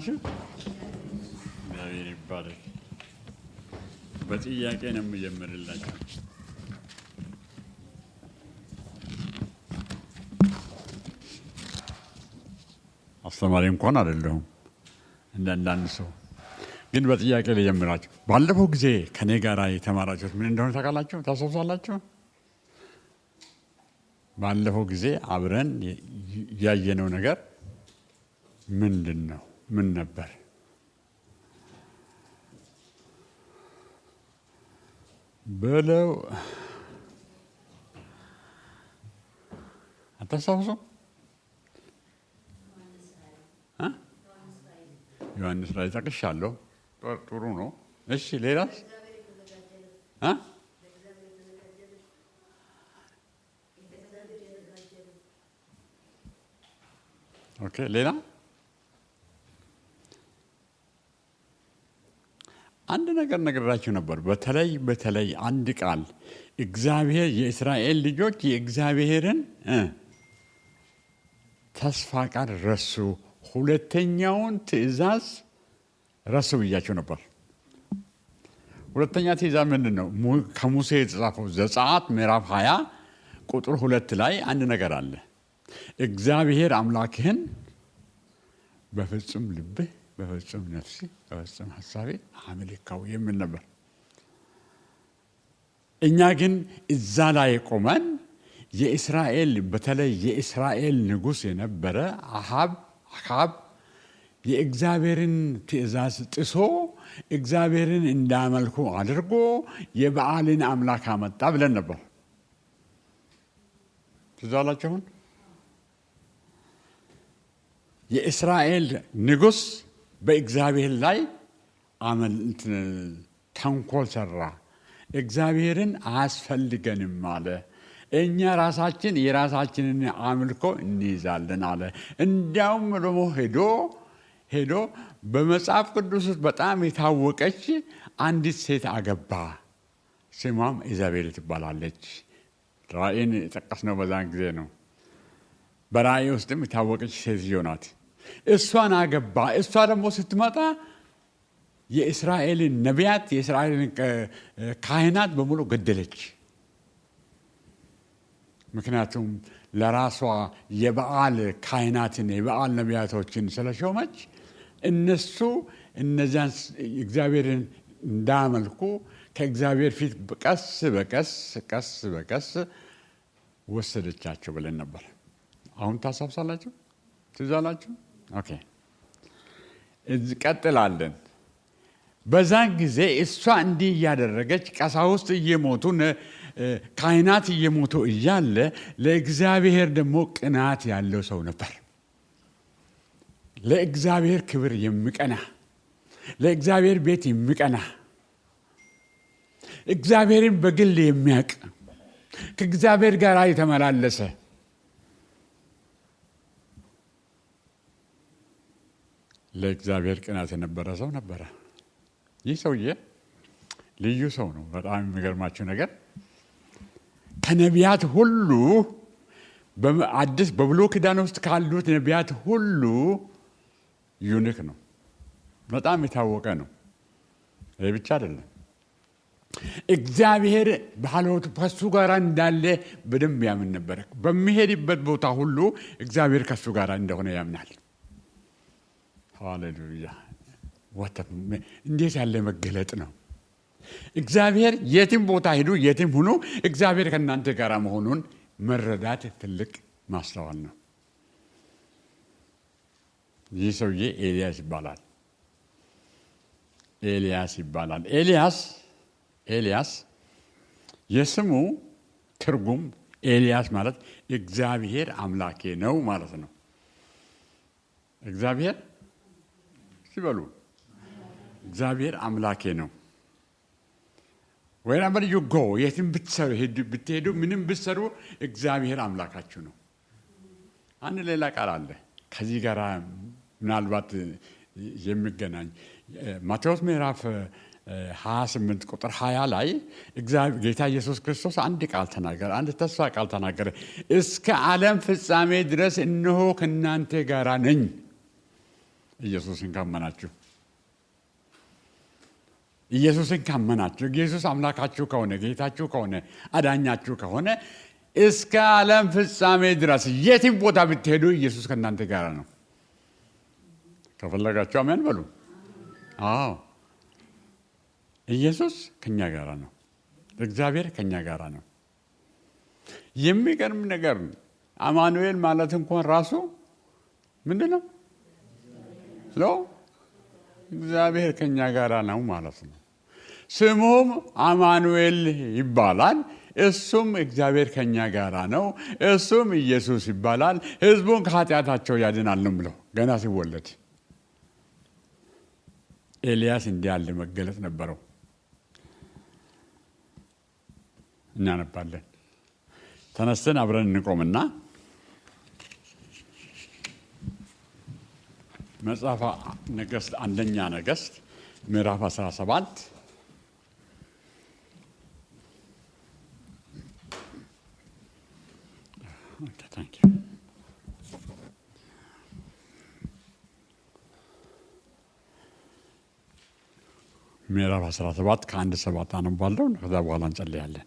ናችሁ? እግዚአብሔር ይባረክ። በጥያቄ ነው የምጀምርላችሁ። አስተማሪ እንኳን አይደለሁም እንዳንዳንድ ሰው፣ ግን በጥያቄ ልጀምራችሁ። ባለፈው ጊዜ ከኔ ጋር የተማራችሁት ምን እንደሆነ ታውቃላችሁ? ታስታውሳላችሁ? ባለፈው ጊዜ አብረን ያየነው ነገር ምንድን ነው? ምን ነበር? በለው አታስታውሱም? ዮሐንስ ላይ ጠቅሻለሁ። ጥሩ ነው። እሺ፣ ሌላስ? ኦኬ፣ ሌላ አንድ ነገር ነግራችሁ ነበር። በተለይ አንድ ቃል እግዚአብሔር የእስራኤል ልጆች የእግዚአብሔርን ተስፋ ቃል ረሱ፣ ሁለተኛውን ትእዛዝ ረሱ ብያቸው ነበር። ሁለተኛ ትእዛዝ ምንድን ነው? ከሙሴ የተጻፈው ዘጸአት ምዕራፍ 20 ቁጥር 2 ላይ አንድ ነገር አለ። እግዚአብሔር አምላክህን በፍጹም ልብህ፣ በፍጹም ነፍሲ፣ በፍጹም ሀሳቤ አምልከው የሚል ነበር። እኛ ግን እዛ ላይ ቆመን የእስራኤል በተለይ የእስራኤል ንጉሥ የነበረ አካብ የእግዚአብሔርን ትእዛዝ ጥሶ እግዚአብሔርን እንዳመልኩ አድርጎ የበዓልን አምላክ አመጣ ብለን ነበር። ትዝ አላችሁን? የእስራኤል ንጉሥ በእግዚአብሔር ላይ ተንኮል ሰራ። እግዚአብሔርን አያስፈልገንም አለ። እኛ ራሳችን የራሳችንን አምልኮ እንይዛለን አለ። እንዲያውም ደግሞ ሄዶ በመጽሐፍ ቅዱስ ውስጥ በጣም የታወቀች አንዲት ሴት አገባ። ስሟም ኢዛቤል ትባላለች። ራእይን የጠቀስነው በዛን ጊዜ ነው። በራእይ ውስጥም የታወቀች ሴትዮ ናት። እሷን አገባ። እሷ ደግሞ ስትመጣ የእስራኤልን ነቢያት የእስራኤልን ካህናት በሙሉ ገደለች። ምክንያቱም ለራሷ የበዓል ካህናትን የበዓል ነቢያቶችን ስለሾመች እነሱ እነዚያን እግዚአብሔርን እንዳመልኩ ከእግዚአብሔር ፊት ቀስ በቀስ ወሰደቻቸው ብለን ነበር። አሁን ታሳብሳላችሁ? ትዝ አላችሁ? ኦኬ፣ ቀጥላለን። በዛን ጊዜ እሷ እንዲህ እያደረገች ቀሳውስት እየሞቱ ካህናት እየሞቱ እያለ ለእግዚአብሔር ደግሞ ቅናት ያለው ሰው ነበር። ለእግዚአብሔር ክብር የሚቀና፣ ለእግዚአብሔር ቤት የሚቀና፣ እግዚአብሔርን በግል የሚያውቅ፣ ከእግዚአብሔር ጋር የተመላለሰ ለእግዚአብሔር ቅናት የነበረ ሰው ነበረ። ይህ ሰውዬ ልዩ ሰው ነው። በጣም የሚገርማችሁ ነገር ከነቢያት ሁሉ በብሉይ ኪዳን ውስጥ ካሉት ነቢያት ሁሉ ዩኒክ ነው። በጣም የታወቀ ነው። ይህ ብቻ አይደለም፣ እግዚአብሔር ባሎቱ ከሱ ጋር እንዳለ በደንብ ያምን ነበረ። በሚሄድበት ቦታ ሁሉ እግዚአብሔር ከሱ ጋር እንደሆነ ያምናል። ሃሌሉያ! እንዴት ያለ መገለጥ ነው! እግዚአብሔር የትም ቦታ ሄዱ፣ የትም ሁኑ፣ እግዚአብሔር ከእናንተ ጋር መሆኑን መረዳት ትልቅ ማስተዋል ነው። ይህ ሰውዬ ኤልያስ ይባላል። ኤልያስ የስሙ ትርጉም ኤልያስ ማለት እግዚአብሔር አምላኬ ነው ማለት ነው። እግዚአብሔር ሲበሉ እግዚአብሔር አምላኬ ነው። wherever you go የትም ብትሄዱ ምንም ብትሰሩ እግዚአብሔር አምላካችሁ ነው። አንድ ሌላ ቃል አለ ከዚህ ጋር ምናልባት የሚገናኝ ማቴዎስ ምዕራፍ 28 ቁጥር 20 ላይ ጌታ ኢየሱስ ክርስቶስ አንድ ተስፋ ቃል ተናገረ። እስከ ዓለም ፍጻሜ ድረስ እነሆ ከእናንተ ጋር ነኝ። ኢየሱስን ካመናችሁ ኢየሱስ አምላካችሁ ከሆነ ጌታችሁ ከሆነ አዳኛችሁ ከሆነ እስከ ዓለም ፍጻሜ ድረስ የትም ቦታ ብትሄዱ ኢየሱስ ከእናንተ ጋር ነው። ከፈለጋችሁ አሜን በሉ። አዎ ኢየሱስ ከኛ ጋር ነው። እግዚአብሔር ከኛ ጋር ነው። የሚገርም ነገር አማኑኤል ማለት እንኳን ራሱ ምንድነው? እግዚአብሔር ከኛ ጋር ነው ማለት ነው። ስሙም አማኑኤል ይባላል። እሱም እግዚአብሔር ከኛ ጋር ነው። እሱም ኢየሱስ ይባላል። ሕዝቡን ከኃጢአታቸው ያድናል ነው ብሎ ገና ሲወለድ ኤልያስ እንዲህ ያለ መገለጥ ነበረው። እናነባለን። ተነስተን አብረን እንቆምና መጽሐፈ ነገሥት አንደኛ ነገሥት ምዕራፍ 17 ምዕራፍ 17 ከ1-7 አነባለሁ። ከዛ በኋላ እንጸልያለን።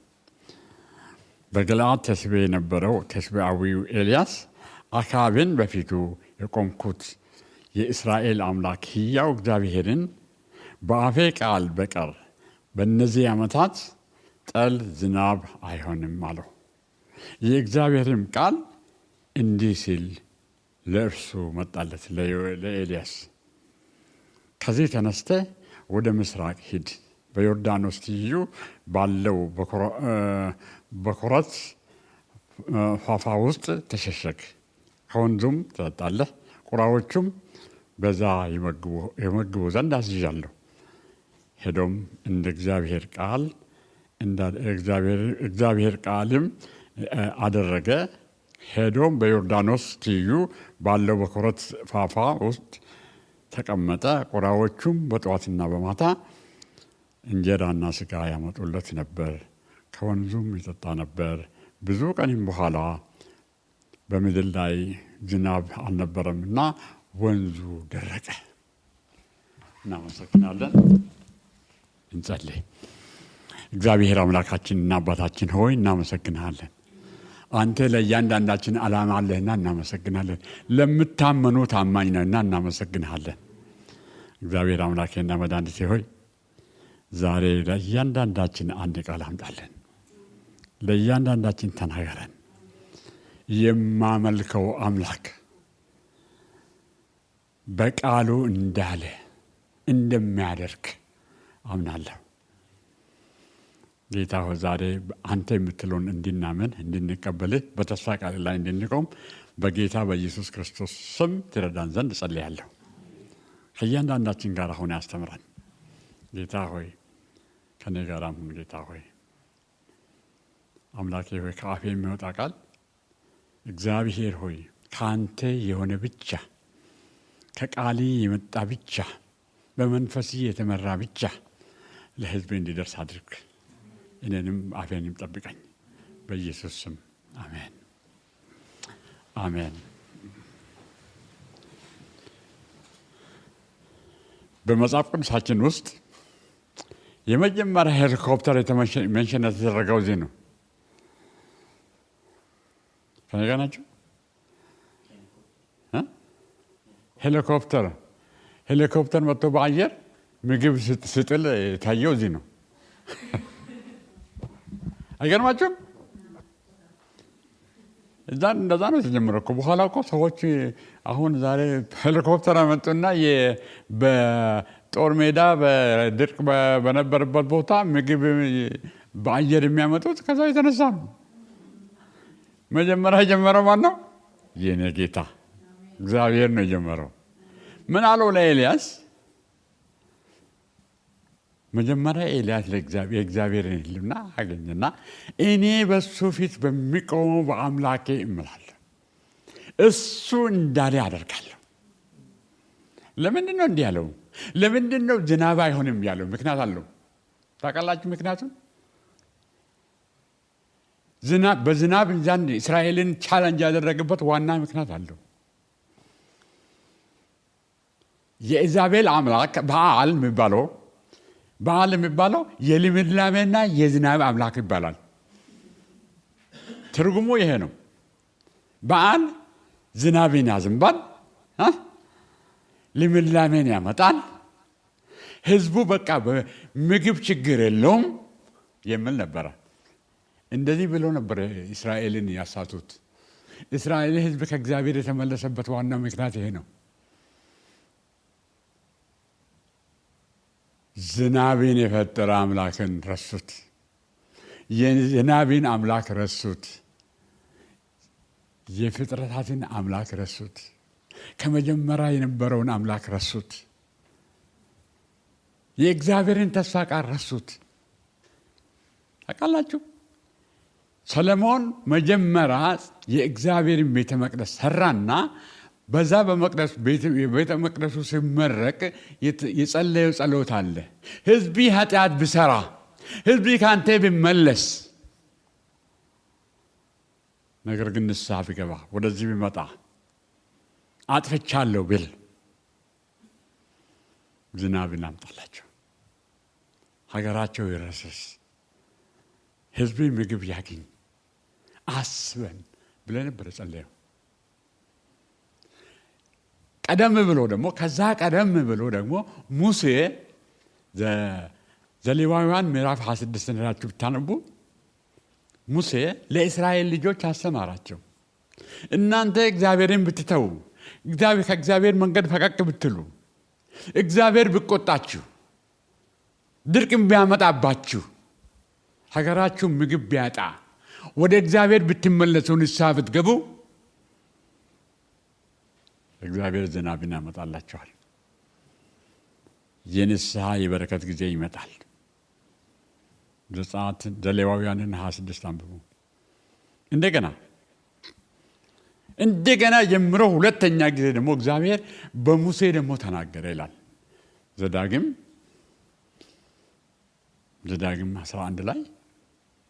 በገለዓድ ተስቤ የነበረው ተስቤአዊው ኤልያስ አክዓብን በፊቱ የቆምኩት የእስራኤል አምላክ ሕያው እግዚአብሔርን በአፌ ቃል በቀር በእነዚህ ዓመታት ጠል ዝናብ አይሆንም አለው። የእግዚአብሔርም ቃል እንዲህ ሲል ለእርሱ መጣለት፣ ለኤልያስ ከዚህ ተነስተ ወደ ምስራቅ ሂድ፣ በዮርዳኖስ ትይዩ ባለው በኮረት ፋፋ ውስጥ ተሸሸግ፣ ከወንዙም ትጠጣለህ፣ ቁራዎቹም በዛ የመግቡ ዘንድ አዝዣለሁ። ሄዶም እንደ እግዚአብሔር ቃልም አደረገ። ሄዶም በዮርዳኖስ ትይዩ ባለው በኮረት ፋፋ ውስጥ ተቀመጠ። ቁራዎቹም በጠዋትና በማታ እንጀራና ስጋ ያመጡለት ነበር፣ ከወንዙም ይጠጣ ነበር። ብዙ ቀንም በኋላ በምድር ላይ ዝናብ አልነበረምና ወንዙ ደረቀ። እናመሰግናለን። እንጸልይ። እግዚአብሔር አምላካችንና አባታችን ሆይ እናመሰግናለን። አንተ ለእያንዳንዳችን ዓላማ አለህና እናመሰግናለን። ለምታመኑ ታማኝ ነህና እናመሰግናለን። እግዚአብሔር አምላኬና መድኃኒቴ ሆይ ዛሬ ለእያንዳንዳችን አንድ ቃል አምጣለን። ለእያንዳንዳችን ተናገረን። የማመልከው አምላክ በቃሉ እንዳለ እንደሚያደርግ አምናለሁ። ጌታ ሆይ ዛሬ አንተ የምትለውን እንድናምን እንድንቀበልህ በተስፋ ቃል ላይ እንድንቆም በጌታ በኢየሱስ ክርስቶስ ስም ትረዳን ዘንድ ጸልያለሁ። ከእያንዳንዳችን ጋር አሁን ያስተምራን ጌታ ሆይ፣ ከኔ ጋር አሁን ጌታ ሆይ አምላኬ ሆይ ከአፌ የሚወጣ ቃል እግዚአብሔር ሆይ ከአንተ የሆነ ብቻ፣ ከቃሊ የመጣ ብቻ፣ በመንፈስ የተመራ ብቻ ለሕዝቤ እንዲደርስ አድርግ። እኔንም አፌንም ጠብቀኝ በኢየሱስ ስም አሜን፣ አሜን። በመጽሐፍ ቅዱሳችን ውስጥ የመጀመሪያ ሄሊኮፕተር ሜንሽን የተደረገው እዚህ ነው። ከእኔ ጋር ናቸው? ሄሊኮፕተር መጥቶ በአየር ምግብ ስጥል ታየው እዚህ ነው። አይገርማችሁም? እንደዛ ነው የተጀመረው እኮ። በኋላ እኮ ሰዎች አሁን ዛሬ ሄሊኮፕተር አመጡና በጦር ሜዳ በድርቅ በነበረበት ቦታ ምግብ በአየር የሚያመጡት ከዛ የተነሳ ነው። መጀመሪያ የጀመረው ማን ነው? የኔ ጌታ እግዚአብሔር ነው የጀመረው። ምን አለው ለኤልያስ? መጀመሪያ ኤልያስ የእግዚአብሔርን ሕልውና አገኘና እኔ በሱ ፊት በሚቆመው በአምላኬ እምላለሁ፣ እሱ እንዳለ አደርጋለሁ። ለምንድን ነው እንዲህ ያለው? ለምንድን ነው ዝናብ አይሆንም ያለው? ምክንያት አለው። ታውቃላችሁ ምክንያቱም? በዝናብ ዘንድ እስራኤልን ቻለንጅ ያደረገበት ዋና ምክንያት አለው። የኢዛቤል አምላክ በዓል የሚባለው የልምላሜና የዝናብ አምላክ ይባላል። ትርጉሙ ይሄ ነው። በዓል ዝናብን ያዘንባል፣ ልምላሜን ያመጣል፣ ህዝቡ በቃ በምግብ ችግር የለውም የሚል ነበረ። እንደዚህ ብሎ ነበር እስራኤልን ያሳቱት። እስራኤል ህዝብ ከእግዚአብሔር የተመለሰበት ዋና ምክንያት ይሄ ነው። ዝናብን የፈጠረ አምላክን ረሱት። የዝናብን አምላክ ረሱት። የፍጥረታትን አምላክ ረሱት። ከመጀመሪያ የነበረውን አምላክ ረሱት። የእግዚአብሔርን ተስፋ ቃል ረሱት። ታውቃላችሁ፣ ሰለሞን መጀመሪያ የእግዚአብሔርን ቤተ መቅደስ ሰራና በዛ ቤተ መቅደሱ ሲመረቅ የጸለየው ጸሎት አለ። ህዝቢ ኃጢአት ብሰራ፣ ህዝቢ ካንተ ቢመለስ፣ ነገር ግን ንስሐ ቢገባ፣ ወደዚህ ቢመጣ፣ አጥፍቻለሁ ብል ዝናብን አምጣላቸው፣ ሀገራቸው ይረስስ፣ ህዝቢ ምግብ ያግኝ አስበን ብለህ ነበር ጸለየው። ከዛ ቀደም ብሎ ደግሞ ሙሴ ዘሌዋውያን ምዕራፍ 26 ሄዳችሁ ብታነቡ ሙሴ ለእስራኤል ልጆች አስተማራቸው። እናንተ እግዚአብሔርን ብትተዉ፣ ከእግዚአብሔር መንገድ ፈቀቅ ብትሉ፣ እግዚአብሔር ብቆጣችሁ፣ ድርቅም ቢያመጣባችሁ፣ ሀገራችሁ ምግብ ቢያጣ፣ ወደ እግዚአብሔር ብትመለሱ፣ ንስሐ ብትገቡ እግዚአብሔር ዝናብን ያመጣላችኋል። የንስሐ የበረከት ጊዜ ይመጣል። ዘሌዋውያንን 26 አንብቡ። እንደገና ጀምሮ ሁለተኛ ጊዜ ደግሞ እግዚአብሔር በሙሴ ደግሞ ተናገረ ይላል። ዘዳግም 11 ላይ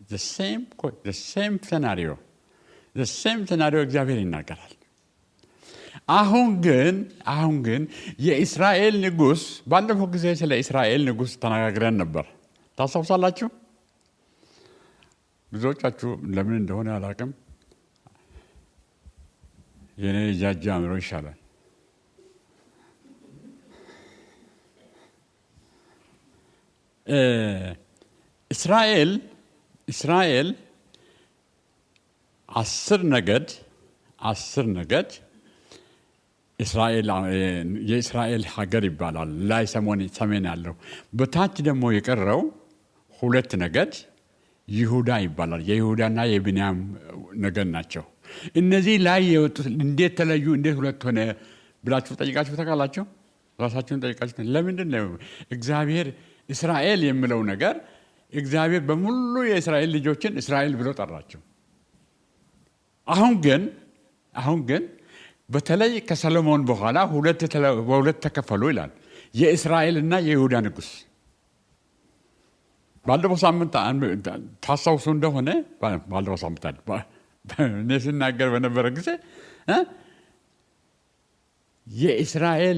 the same scenario እግዚአብሔር ይናገራል። አሁን ግን የእስራኤል ንጉሥ፣ ባለፈው ጊዜ ስለ እስራኤል ንጉሥ ተነጋግረን ነበር። ታስታውሳላችሁ? ብዙዎቻችሁ ለምን እንደሆነ አላውቅም፣ የኔ ጃጃ አእምሮ ይሻላል። እስራኤል 10 ነገድ የእስራኤል ሀገር ይባላል። ላይ ሰሜን ያለው፣ በታች ደግሞ የቀረው 2 ነገድ ይሁዳ ይባላል። የይሁዳና የብንያም ነገድ ናቸው። እነዚህ ላይ የወጡት እንዴት ተለዩ፣ እንዴት ሁለት ሆነ ብላችሁ ጠይቃችሁ ታውቃላችሁ? ራሳችሁን ጠይቃችሁ። ለምንድን ነው እግዚአብሔር እስራኤል የሚለው ነገር እግዚአብሔር በሙሉ የእስራኤል ልጆችን እስራኤል ብሎ ጠራቸው። አሁን ግን በተለይ ከሰሎሞን በኋላ በሁለት ተከፈሉ ይላል። የእስራኤልና የይሁዳ ንጉሥ። ባለፈው ሳምንት ታስታውሱ እንደሆነ ባለፈው ሳምንት እኔ ስናገር በነበረ ጊዜ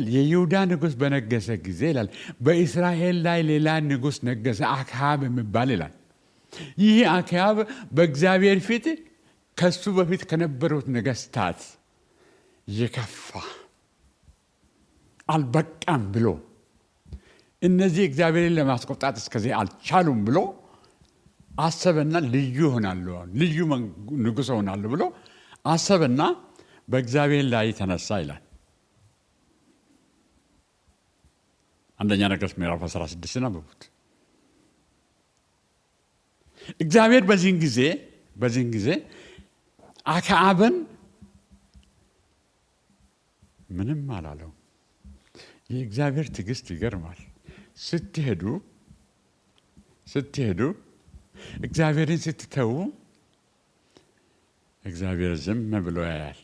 የይሁዳ ንጉሥ በነገሰ ጊዜ ይላል በእስራኤል ላይ ሌላ ንጉሥ ነገሰ፣ አክዓብ የሚባል ይላል። ይህ አክዓብ በእግዚአብሔር ፊት ከሱ በፊት ከነበሩት ነገስታት የከፋ አልበቃም ብሎ እነዚህ እግዚአብሔርን ለማስቆጣት እስከዚህ አልቻሉም ብሎ አሰበና ልዩ ሆናለሁ፣ ልዩ ንጉሥ ሆናለሁ ብሎ አሰበና በእግዚአብሔር ላይ ተነሳ ይላል። አንደኛ ነገሥት ምዕራፍ 16 አንብቡት። እግዚአብሔር በዚህን ጊዜ አክዓብን ምንም አላለው። የእግዚአብሔር ትዕግስት ይገርማል። ስትሄዱ እግዚአብሔርን ስትተዉ እግዚአብሔር ዝም ብሎ ያያል።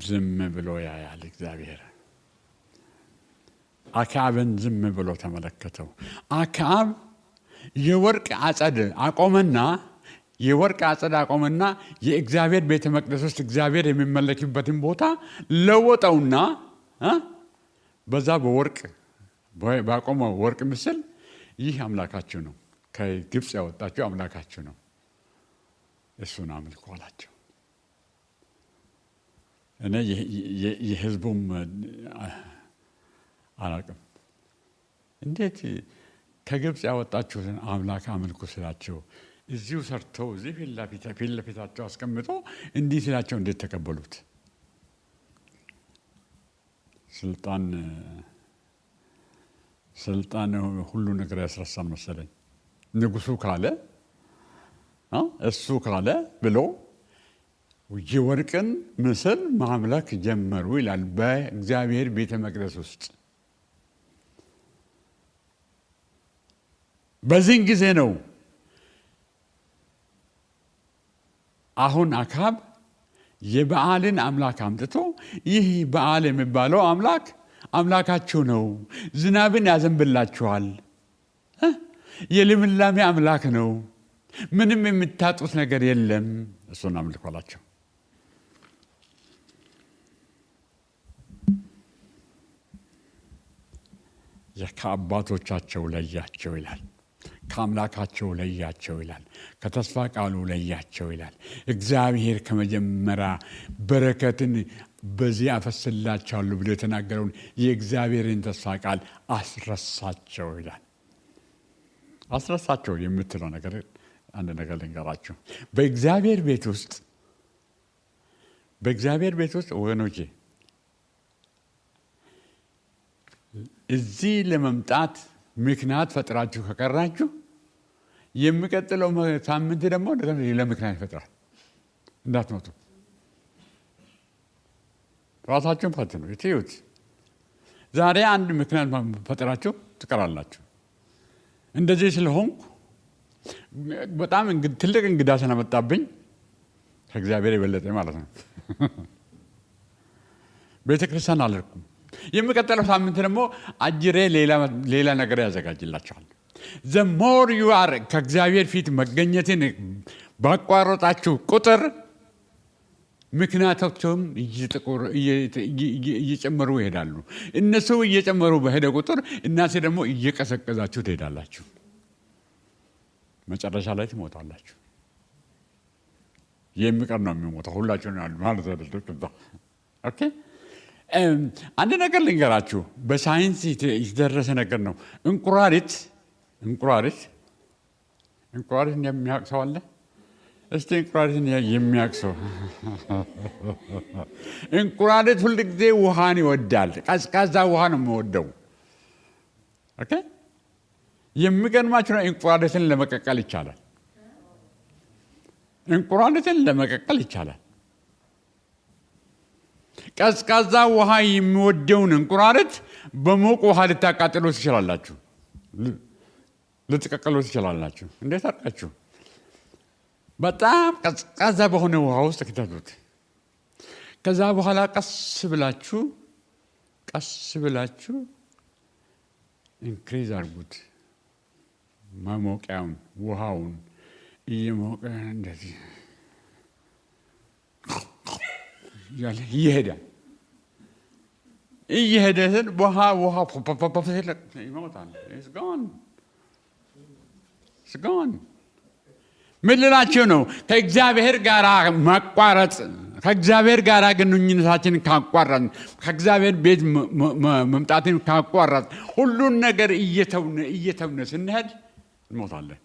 ዝም ብሎ ያያል። እግዚአብሔር አክዓብን ዝም ብሎ ተመለከተው። አክዓብ የወርቅ አጸድ አቆመና የወርቅ አጸድ አቆመና የእግዚአብሔር ቤተ መቅደስ ውስጥ እግዚአብሔር የሚመለክበትን ቦታ ለወጠውና በዛ በወርቅ ባቆመው ወርቅ ምስል ይህ አምላካችሁ ነው፣ ከግብፅ ያወጣችሁ አምላካችሁ ነው፣ እሱን አምልኩ አላቸው። እኔ የህዝቡም አላውቅም እንዴት ከግብፅ ያወጣችሁትን አምላክ አምልኩ ስላቸው እዚሁ ሰርተው እዚህ ፊት ለፊታቸው አስቀምጦ እንዲህ ስላቸው እንዴት ተቀበሉት? ስልጣን ሁሉ ነገር ያስረሳል መሰለኝ። ንጉሱ ካለ እሱ ካለ ብሎ የወርቅን ምስል ማምለክ ጀመሩ ይላል በእግዚአብሔር ቤተ መቅደስ ውስጥ። በዚህ ጊዜ ነው አሁን አክዓብ የበዓልን አምላክ አምጥቶ ይህ በዓል የሚባለው አምላካችሁ ነው፣ ዝናብን ያዘንብላችኋል፣ የልምላሜ አምላክ ነው፣ ምንም የምታጡት ነገር የለም፣ እሱን አምልኩ አላቸው። ከአባቶቻቸው ለያቸው ይላል፣ ከአምላካቸው ለያቸው ይላል፣ ከተስፋ ቃሉ ለያቸው ይላል። እግዚአብሔር ከመጀመሪያ በረከትን በዚህ አፈስላቸዋለሁ ብሎ የተናገረውን የእግዚአብሔርን ተስፋ ቃል አስረሳቸው ይላል። አስረሳቸው የምትለው ነገር አንድ ነገር ልንገራችሁ። በእግዚአብሔር ቤት ውስጥ ወገኖቼ እዚህ ለመምጣት ምክንያት ፈጥራችሁ ከቀራችሁ የሚቀጥለው ሳምንት ደግሞ ሌላ ምክንያት ይፈጥራል። እንዳትመጡ ራሳችሁን ፈትኑ። እዩት። ዛሬ አንድ ምክንያት ፈጥራችሁ ትቀራላችሁ። እንደዚህ ስለሆንኩ በጣም ትልቅ እንግዳ ስለመጣብኝ ከእግዚአብሔር የበለጠ ማለት ነው ቤተክርስቲያን አልሄድኩም። የሚቀጥለው ሳምንት ደግሞ አጅሬ ሌላ ነገር ያዘጋጅላችኋል። the more you are ከእግዚአብሔር ፊት መገኘትን ባቋረጣችሁ ቁጥር ምክንያቶቹም እየጨመሩ ይሄዳሉ። እነሱ እየጨመሩ በሄደ ቁጥር እናንተ ደግሞ እየቀሰቀዛችሁ ትሄዳላችሁ። መጨረሻ ላይ ትሞታላችሁ። የሚቀር ነው የሚሞተው። ሁላችሁም ማለት አይደለም። ኦኬ አንድ ነገር ልንገራችሁ። በሳይንስ የተደረሰ ነገር ነው። እንቁራሪት የሚያውቅ ሰው አለ? እስቲ እንቁራሪትን የሚያውቅ ሰው። እንቁራሪት ሁል ጊዜ ውሃን ይወዳል። ቀዝቃዛ ውሃ ነው የሚወደው። ኦኬ የሚገርማችሁ ነው፣ እንቁራሪትን ለመቀቀል ይቻላል። ቀዝቃዛ ውሃ የሚወደውን እንቁራሪት በሞቅ ውሃ ልታቃጥሉ ትችላላችሁ፣ ልትቀቅሉ ትችላላችሁ። እንዴት አድርጋችሁ? በጣም ቀዝቃዛ በሆነ ውሃ ውስጥ ከተቱት። ከዛ በኋላ ቀስ ብላችሁ ኢንክሪዝ አድርጉት። ማሞቂያውን ውሃውን እየሞቀ እንደዚህ እየሄደ ስል ውሃ ይሞታል። ምን ልላችሁ ነው? ከእግዚአብሔር ጋር ማቋረጥ፣ ከእግዚአብሔር ጋር ግንኙነታችንን ካቋረጥ፣ ከእግዚአብሔር ቤት መምጣትን ካቋረጥ፣ ሁሉን ነገር እየተውነ ስንሄድ እንሞታለን።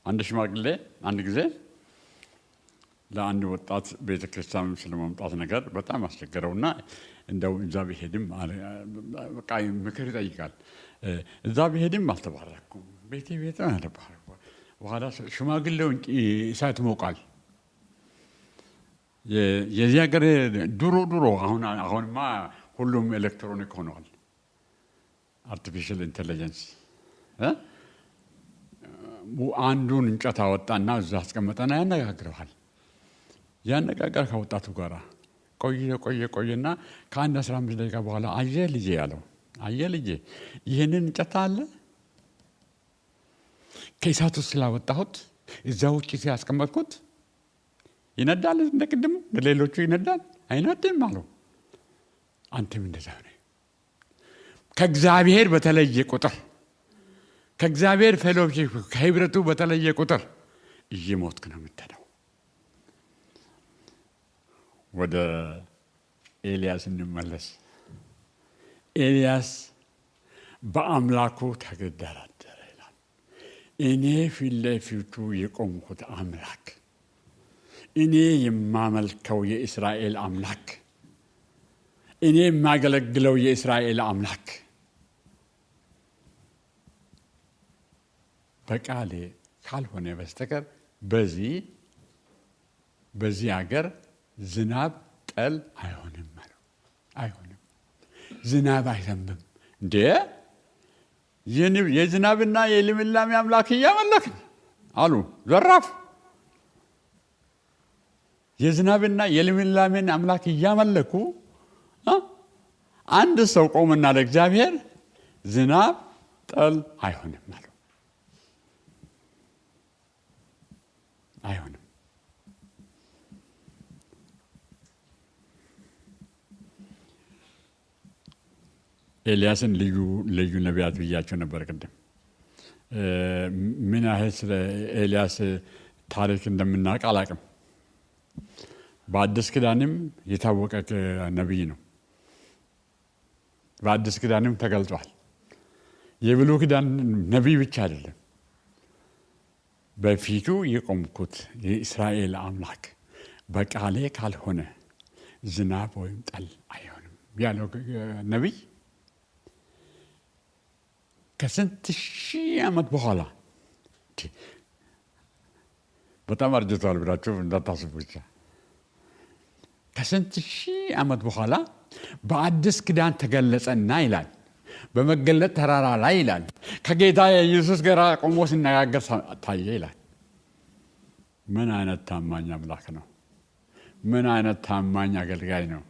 አንድ ሽማግሌ አንድ ጊዜ ለአንድ ወጣት ቤተክርስቲያን ስለመምጣት ነገር በጣም አስቸገረውና እንደው እዛ ቢሄድም በቃ ምክር ይጠይቃል። እዛ ቢሄድም አልተባረኩም፣ ቤቴ አልተባረኩ። በኋላ ሽማግሌውን እሳት ሞቃል። የዚህ ሀገር ድሮ አሁንማ ሁሉም ኤሌክትሮኒክ ሆነዋል። አርቲፊሻል ኢንቴሊጀንስ አንዱን እንጨት አወጣና እዛ አስቀመጠና ያነጋግረዋል። ያነጋገር ከወጣቱ ጋር ቆየና ከአንድ 15 ደቂቃ በኋላ አየህ ልጄ ይህንን እንጨት አለ ከእሳቱ ስላወጣሁት እዛው ውጪ ሲያስቀመጥኩት ይነዳል እንደቅድም ለሌሎቹ ይነዳል አይነድም አለው። አንተም እንደዛ ነው። ከእግዚአብሔር በተለየ ቁጥር ከእግዚአብሔር ፌሎሺፕ ከህብረቱ በተለየ ቁጥር እየሞትክ ነው የምትሄደው። ወደ ኤልያስ እንመለስ። ኤልያስ በአምላኩ ተገደራደረ ይላል። እኔ ፊት ለፊቱ የቆምኩት አምላክ፣ እኔ የማመልከው የእስራኤል አምላክ፣ እኔ የማገለግለው የእስራኤል አምላክ በቃሌ ካልሆነ በስተቀር በዚህ ሀገር ዝናብ ጠል አይሆንም ማለት አይሆንም። ዝናብ አይዘንብም እንዴ? የዝናብና የልምላሜ አምላክ እያመለክን አሉ ዘራፍ። የዝናብና የልምላሜን አምላክ እያመለኩ አንድ ሰው ቆመና ለእግዚአብሔር ዝናብ ጠል አይሆንም ማለት አይሆንም። ኤልያስን ልዩ ነቢያት ብያቸው ነበር ቅድም። ምን ያህል ስለ ኤልያስ ታሪክ እንደምናውቅ አላውቅም። በአዲስ ኪዳንም የታወቀ ነቢይ ነው። በአዲስ ኪዳንም ተገልጿል። የብሉይ ኪዳን ነቢይ ብቻ አይደለም። በፊቱ የቆምኩት የእስራኤል አምላክ በቃሌ ካልሆነ ዝናብ ወይም ጠል አይሆንም ያለው ነቢይ ከስንት ሺህ ዓመት በኋላ በጣም አርጅቷል ብላችሁ እንዳታስቡ ብቻ። ከስንት ሺህ ዓመት በኋላ በአዲስ ኪዳን ተገለጸና ይላል በመገለጥ ተራራ ላይ ይላል ከጌታ ኢየሱስ ጋር ቆሞ ሲነጋገር ታየ ይላል። ምን አይነት ታማኝ አምላክ ነው! ምን አይነት ታማኝ አገልጋይ ነው!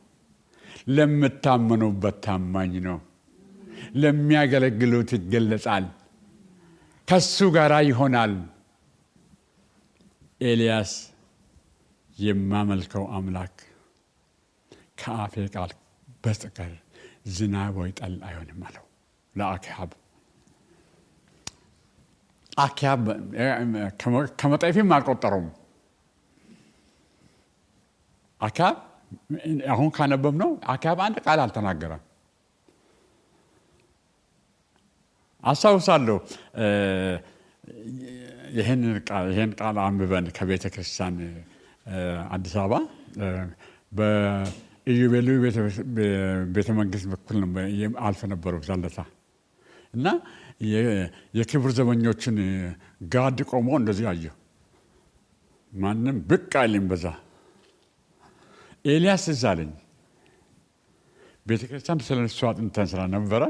ለምታመኑበት ታማኝ ነው። ለሚያገለግሉት ይገለጻል። ከሱ ጋር ይሆናል። ኤልያስ የማመልከው አምላክ ከአፌ ቃል በስተቀር ዝናብ ወይ ጠል አይሆንም አለው ለአክዓብ። አክዓብ ከመጣፊም አልቆጠረውም። አክዓብ አሁን ካነበብነው አክዓብ አንድ ቃል አልተናገረም። አስታውሳለሁ ይህን ቃል አንብበን ከቤተ ክርስቲያን አዲስ አበባ በኢዮቤልዩ ቤተ መንግስት በኩል አልፈ ነበረው ዛለታ እና የክብር ዘበኞችን ጋርድ ቆሞ እንደዚህ አየሁ። ማንም ብቅ አይልም። በዛ ኤልያስ እዛ አለኝ። ቤተ ክርስቲያን ስለሱ አጥንተን ስለነበረ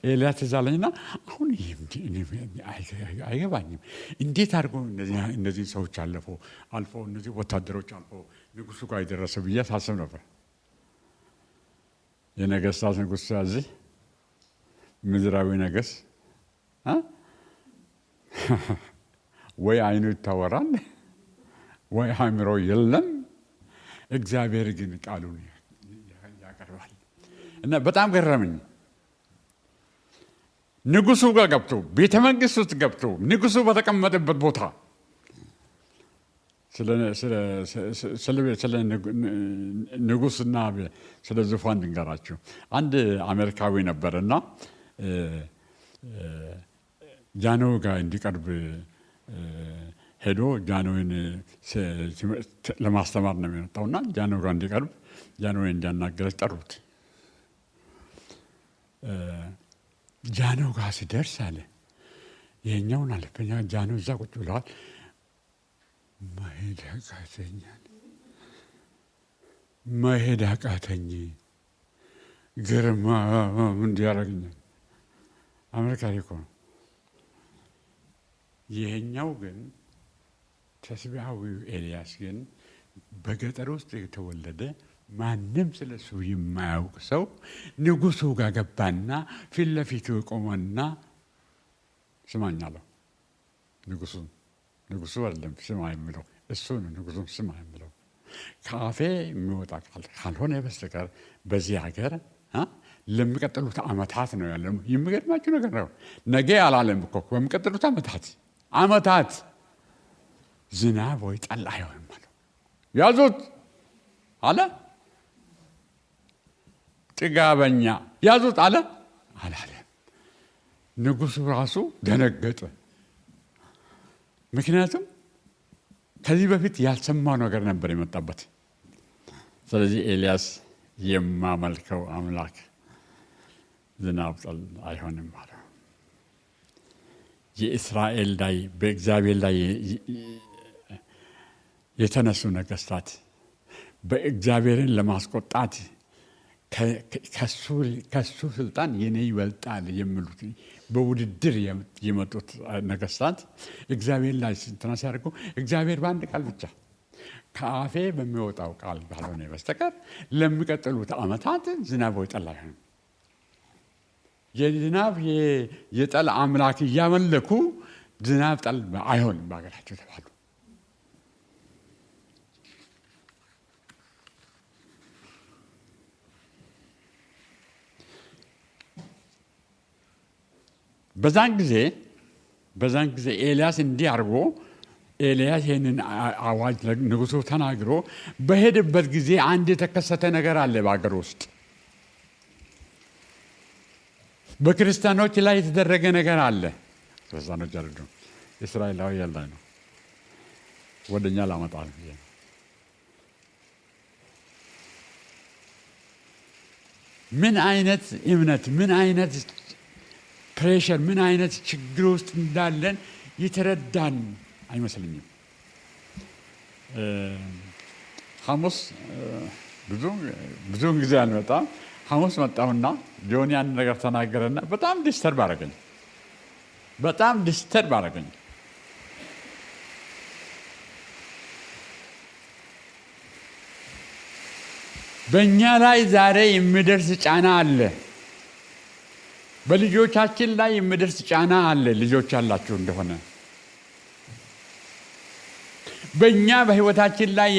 ኤልያስ እዛ አለኝና አሁን አይገባኝም። እንዴት አድርጎ እነዚህ ሰዎች አልፎ እነዚህ ወታደሮች አልፎ ንጉሱ ጋር የደረሰ ብዬ ሳስብ ነበር። የነገስታት ንጉስ እዚህ ምድራዊ ነገስ ወይ አይኑ ይታወራል ወይ አእምሮ የለም። እግዚአብሔር ግን ቃሉን ያቀርባል እና በጣም ገረመኝ። ንጉሱ ጋር ገብቶ ቤተ መንግስት ውስጥ ገብቶ ንጉሱ በተቀመጠበት ቦታ ስለ ንጉስና ስለ ዙፋን ድንገራችሁ አንድ አሜሪካዊ ነበርና ጃንሆይ ጋር እንዲቀርብ ሄዶ ጃንሆይን ለማስተማር ነው የመጣውና ጃንሆይ ጋር እንዲቀርብ ጃንሆይ እንዲያናገረች ጠሩት። ጃንሆይ ጋር ሲደርስ አለ ይሄኛውን አለፈኛ ጃንሆይ እዛ ቁጭ ብለዋል። መሄድ አቃተኝ። ግርማ እንዲያረግኛል። አሜሪካዊ እኮ ነው። ይሄኛው ግን ተስቢሃዊው ኤልያስ ግን በገጠር ውስጥ የተወለደ ማንም ስለሱ የማያውቅ ሰው ንጉሱ ጋር ገባና ፊት ለፊቱ ቆመና ስማኝ አለው። ንጉሱ አይደለም ስማ የሚለው እሱ ነው። ንጉሱን ስማ የሚለው ከአፌ የሚወጣ ቃል ካልሆነ በስተቀር በዚህ ሀገር ለሚቀጥሉት ዓመታት ነው ያለው። የሚገርማችሁ ነገር ነው ነገ አላለም እኮ በሚቀጥሉት ዓመታት ዝናብ ወይ ጠል አይሆንም አለ። ያዙት አለ። ጥጋበኛ ያዙት አለ አላለም። ንጉሱ ራሱ ደነገጠ። ምክንያቱም ከዚህ በፊት ያልሰማው ነገር ነበር የመጣበት። ስለዚህ ኤልያስ የማመልከው አምላክ ዝናብ ጠል አይሆንም አለ። የእስራኤል ላይ በእግዚአብሔር ላይ የተነሱ ነገስታት በእግዚአብሔርን ለማስቆጣት ከሱ ስልጣን የኔ ይበልጣል የሚሉት በውድድር የመጡት ነገስታት እግዚአብሔር ላይ እንትና ሲያደርጉ እግዚአብሔር በአንድ ቃል ብቻ ከአፌ በሚወጣው ቃል ካልሆነ በስተቀር ለሚቀጥሉት ዓመታት ዝናብ ወይ ጠል አይሆንም። የዝናብ የጠል አምላክ እያመለኩ ዝናብ ጠል አይሆንም በሀገራቸው ተባሉ። በዛን ጊዜ ኤልያስ እንዲህ አድርጎ ኤልያስ ይህንን አዋጅ ንጉሱ ተናግሮ በሄደበት ጊዜ አንድ የተከሰተ ነገር አለ በአገር ውስጥ። በክርስቲያኖች ላይ የተደረገ ነገር አለ። ክርስቲያኖች አይደሉም፣ እስራኤላውያን ላይ ነው። ወደኛ ላመጣ ነው። ምን አይነት እምነት፣ ምን አይነት ፕሬሸር፣ ምን አይነት ችግር ውስጥ እንዳለን የተረዳን አይመስልኝም። ሐሙስ ብዙውን ጊዜ አልመጣም። ሐሙስ መጣሁና ጆኒ አንድ ነገር ተናገረና በጣም ዲስተርብ አደረገኝ። በእኛ ላይ ዛሬ የሚደርስ ጫና አለ። በልጆቻችን ላይ የሚደርስ ጫና አለ። ልጆች ያላችሁ እንደሆነ በእኛ በህይወታችን ላይ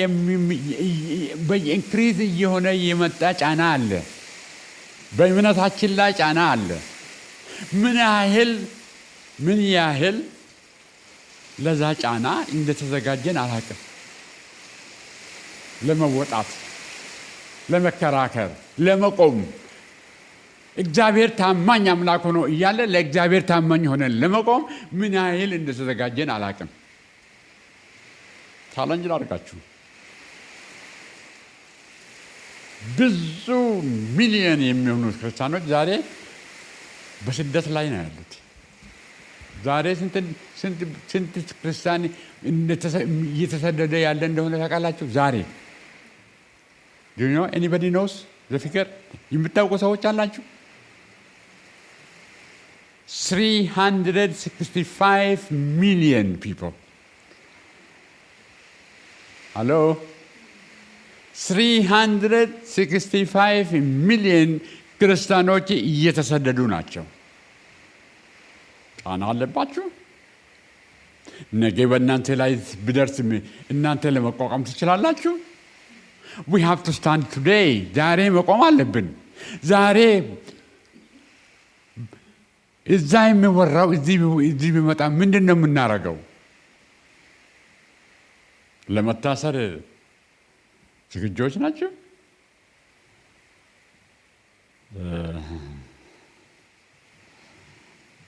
በኢንክሪዝ እየሆነ የመጣ ጫና አለ። በእምነታችን ላይ ጫና አለ። ምን ያህል ለዛ ጫና እንደተዘጋጀን አላውቅም። ለመወጣት፣ ለመከራከር፣ ለመቆም እግዚአብሔር ታማኝ አምላክ ሆኖ እያለ ለእግዚአብሔር ታማኝ ሆነን ለመቆም ምን ያህል እንደተዘጋጀን አላውቅም። ቻሌንጅ ላድርጋችሁ። ብዙ ሚሊዮን የሚሆኑ ክርስቲያኖች ዛሬ በስደት ላይ ነው ያሉት። ዛሬ ስንት ክርስቲያን እየተሰደደ ያለ እንደሆነ ታውቃላችሁ? ዛሬ ኤኒባዲ ኖውስ ዘ ፊገር? የምታውቁ ሰዎች አላችሁ? 365 million people. Hello? 365 million ክርስቲያኖች እየተሰደዱ ናቸው። ጫና አለባችሁ። ነገ በእናንተ ላይ ቢደርስ እናንተ ለመቋቋም ትችላላችሁ? We have to stand today. ዛሬ መቆም አለብን። ዛሬ እዛ የሚወራው እዚህ ቢመጣ ምንድን ነው የምናደርገው? ለመታሰር ዝግጆች ናቸው?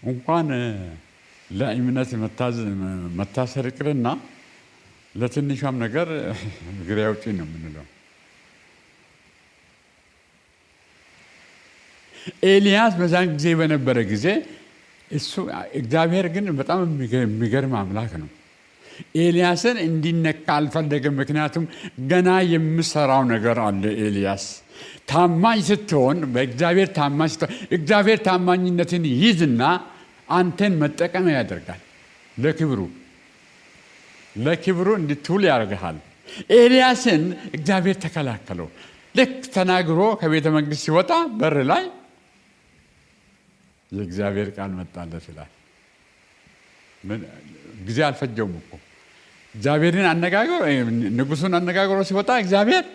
እንኳን ለእምነት መታሰር ይቅርና ለትንሿም ነገር እግሬ አውጪኝ ነው የምንለው። ኤልያስ በዛን ጊዜ በነበረ ጊዜ እግዚአብሔር ግን በጣም የሚገርም አምላክ ነው። ኤልያስን እንዲነካ አልፈለገም። ምክንያቱም ገና የምሰራው ነገር አለ። ኤልያስ ታማኝ ስትሆን፣ በእግዚአብሔር ታማኝ ስትሆን፣ እግዚአብሔር ታማኝነትን ይዝና አንተን መጠቀሚያ ያደርጋል። ለክብሩ እንድትውል ያደርግሃል። ኤልያስን እግዚአብሔር ተከላከለው። ልክ ተናግሮ ከቤተ መንግስት ሲወጣ በር ላይ የእግዚአብሔር ቃል መጣለት ይላል። ጊዜ አልፈጀውም እኮ እግዚአብሔርን አነጋግሮ ንጉሱን አነጋግሮ ሲወጣ እግዚአብሔር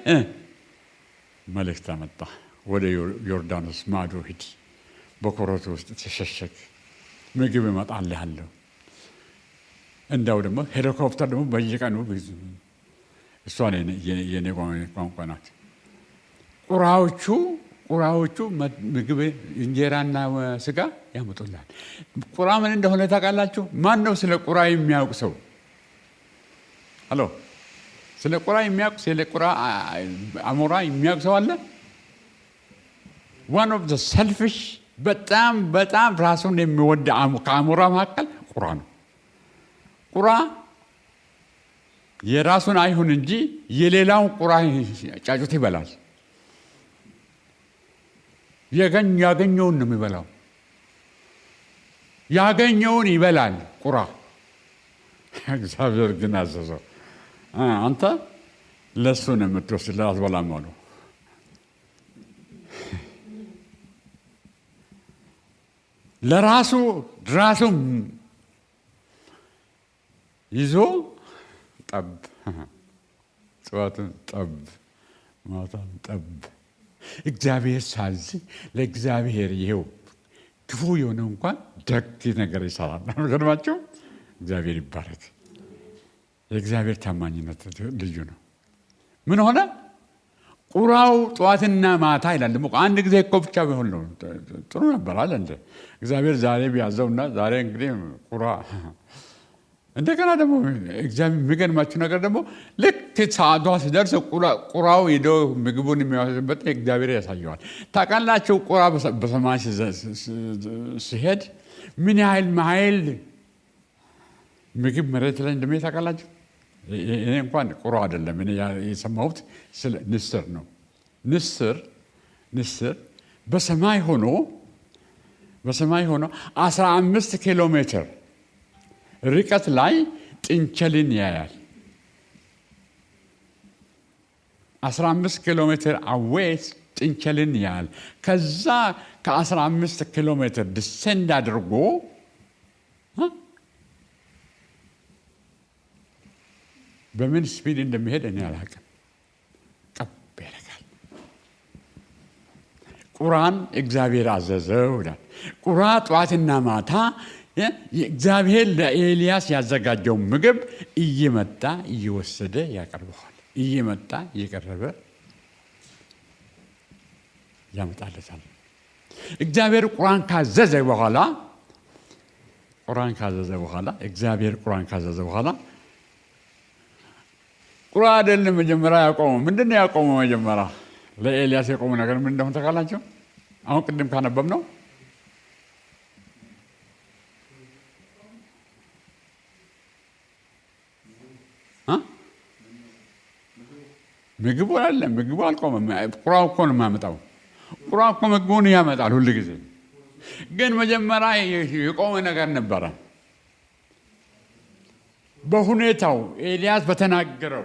መልእክት አመጣ። ወደ ዮርዳኖስ ማዶ ሂድ፣ በኮረቱ ውስጥ ተሸሸግ፣ ምግብ እመጣልሃለሁ። እንዳው ደግሞ ሄሊኮፕተር ደግሞ በየቀኑ እሷ የኔ ቋንቋ ናት። ቁራዎቹ ምግብ እንጀራና ስጋ ያመጡላል። ቁራ ምን እንደሆነ ታውቃላችሁ? ማን ነው ስለ ቁራ የሚያውቅ ሰው? ሄሎ፣ ስለ ቁራ የሚያውቅ ስለ ቁራ አሞራ የሚያውቅ ሰው አለ? ዋን ኦፍ ዘ ሰልፊሽ በጣም ራሱን የሚወድ ከአሞራ መካከል ቁራ ነው። ቁራ የራሱን አይሁን እንጂ የሌላውን ቁራ ጫጩት ይበላል። ያገኘውን ነው የሚበላው። ያገኘውን ይበላል ቁራ። እግዚአብሔር ግን አዘዘው፣ አንተ ለሱ ነው የምትወስድ፣ ለአትበላም አለው። ለራሱ ይዞ ጠብ፣ ጠዋትን ጠብ፣ ማታም ጠብ። እግዚአብሔር ሳዝ ለእግዚአብሔር ይሄው ክፉ የሆነ እንኳን ደግ ነገር ይሰራል። ገርማቸው እግዚአብሔር ይባረክ። የእግዚአብሔር ታማኝነት ልዩ ነው። ምን ሆነ? ቁራው ጠዋትና ማታ ይላል። ደግሞ አንድ ጊዜ እኮ ብቻ ቢሆን ነው ጥሩ ነበር አለ እንደ እግዚአብሔር ዛሬ ቢያዘውና ዛሬ እንግዲህ ቁራ እንደገና ደግሞ እግዚአብሔር የሚገርማችሁ ነገር ደግሞ ልክ ሰዓቷ ሲደርስ ቁራው ሄዶ ምግቡን የሚያወስድበት እግዚአብሔር ያሳየዋል። ታውቃላችሁ ቁራ በሰማይ ሲሄድ ምን ያህል ማይል ምግብ መሬት ላይ እንደሚሄድ ታውቃላችሁ? እኔ እንኳን ቁራ አይደለም እኔ የሰማሁት ስለ ንስር ነው። ንስር በሰማይ ሆኖ 15 ኪሎ ሜትር ርቀት ላይ ጥንቸልን ያያል። 15 ኪሎ ሜትር አዌት ጥንቸልን ያያል። ከዛ ከ15 ኪሎ ሜትር ዲሴንድ አድርጎ በምን ስፒድ እንደሚሄድ እኔ አላውቅም። ቀብ ያደርጋል። ቁራን እግዚአብሔር አዘዘው ይላል። ቁራ ጠዋትና ማታ እግዚአብሔር ለኤልያስ ያዘጋጀው ምግብ እየመጣ እየወሰደ ያቀርበዋል። እየመጣ እየቀረበ ያመጣለታል። እግዚአብሔር ቁራን ካዘዘ በኋላ እግዚአብሔር ቁራን ካዘዘ በኋላ ቁራ አይደለም መጀመሪያ ያቆመው። ምንድን ነው ያቆመው? መጀመሪያ ለኤልያስ የቆመው ነገር ምን እንደሆነ ታውቃላችሁ? አሁን ቅድም ካነበብ ነው ምግቡ አይደለም። ምግቡ አልቆመም። ቁራው እኮ ነው የሚያመጣው። ቁራው እኮ ምግቡን ያመጣል ሁሉ ጊዜ። ግን መጀመሪያ የቆመ ነገር ነበረ። በሁኔታው ኤልያስ በተናገረው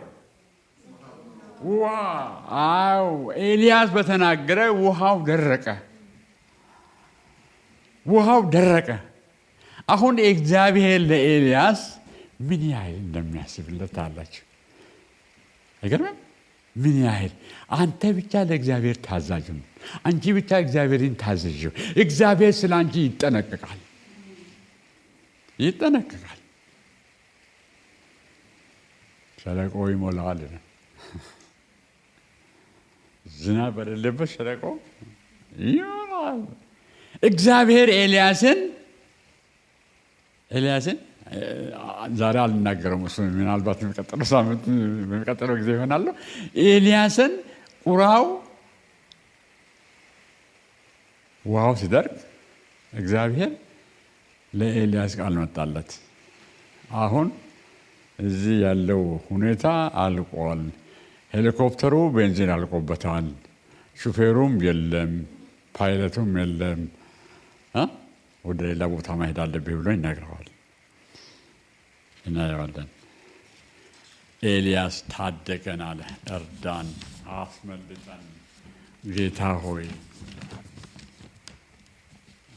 ኤልያስ በተናገረ ውሃው ደረቀ። አሁን እግዚአብሔር ለኤልያስ ምን ያህል እንደሚያስብለት አላችሁ። አይገርምም? ምን ያህል አንተ ብቻ ለእግዚአብሔር ታዛዥ ነው። አንቺ ብቻ እግዚአብሔርን ታዘዥው። እግዚአብሔር ስለ አንቺ ይጠነቀቃል። ሸለቆ ይሞላዋል። ዝናብ በሌለበት ሸለቆ ይሞላል። እግዚአብሔር ኤልያስን ዛሬ አልናገረም። እሱ ምናልባት የሚቀጥለው ሳምንት የሚቀጥለው ጊዜ ይሆናል። ኤልያስን ውሃው ሲደርቅ እግዚአብሔር ለኤልያስ ቃል መጣለት። አሁን እዚህ ያለው ሁኔታ አልቋል። ሄሊኮፕተሩ ቤንዚን አልቆበታል። ሹፌሩም የለም፣ ፓይለቱም የለም። ወደ ሌላ ቦታ መሄድ አለብህ ብሎ ይነግረዋል። እናየዋለን። ኤልያስ ታደገን አለ። እርዳን፣ አስመልጠን ጌታ ሆይ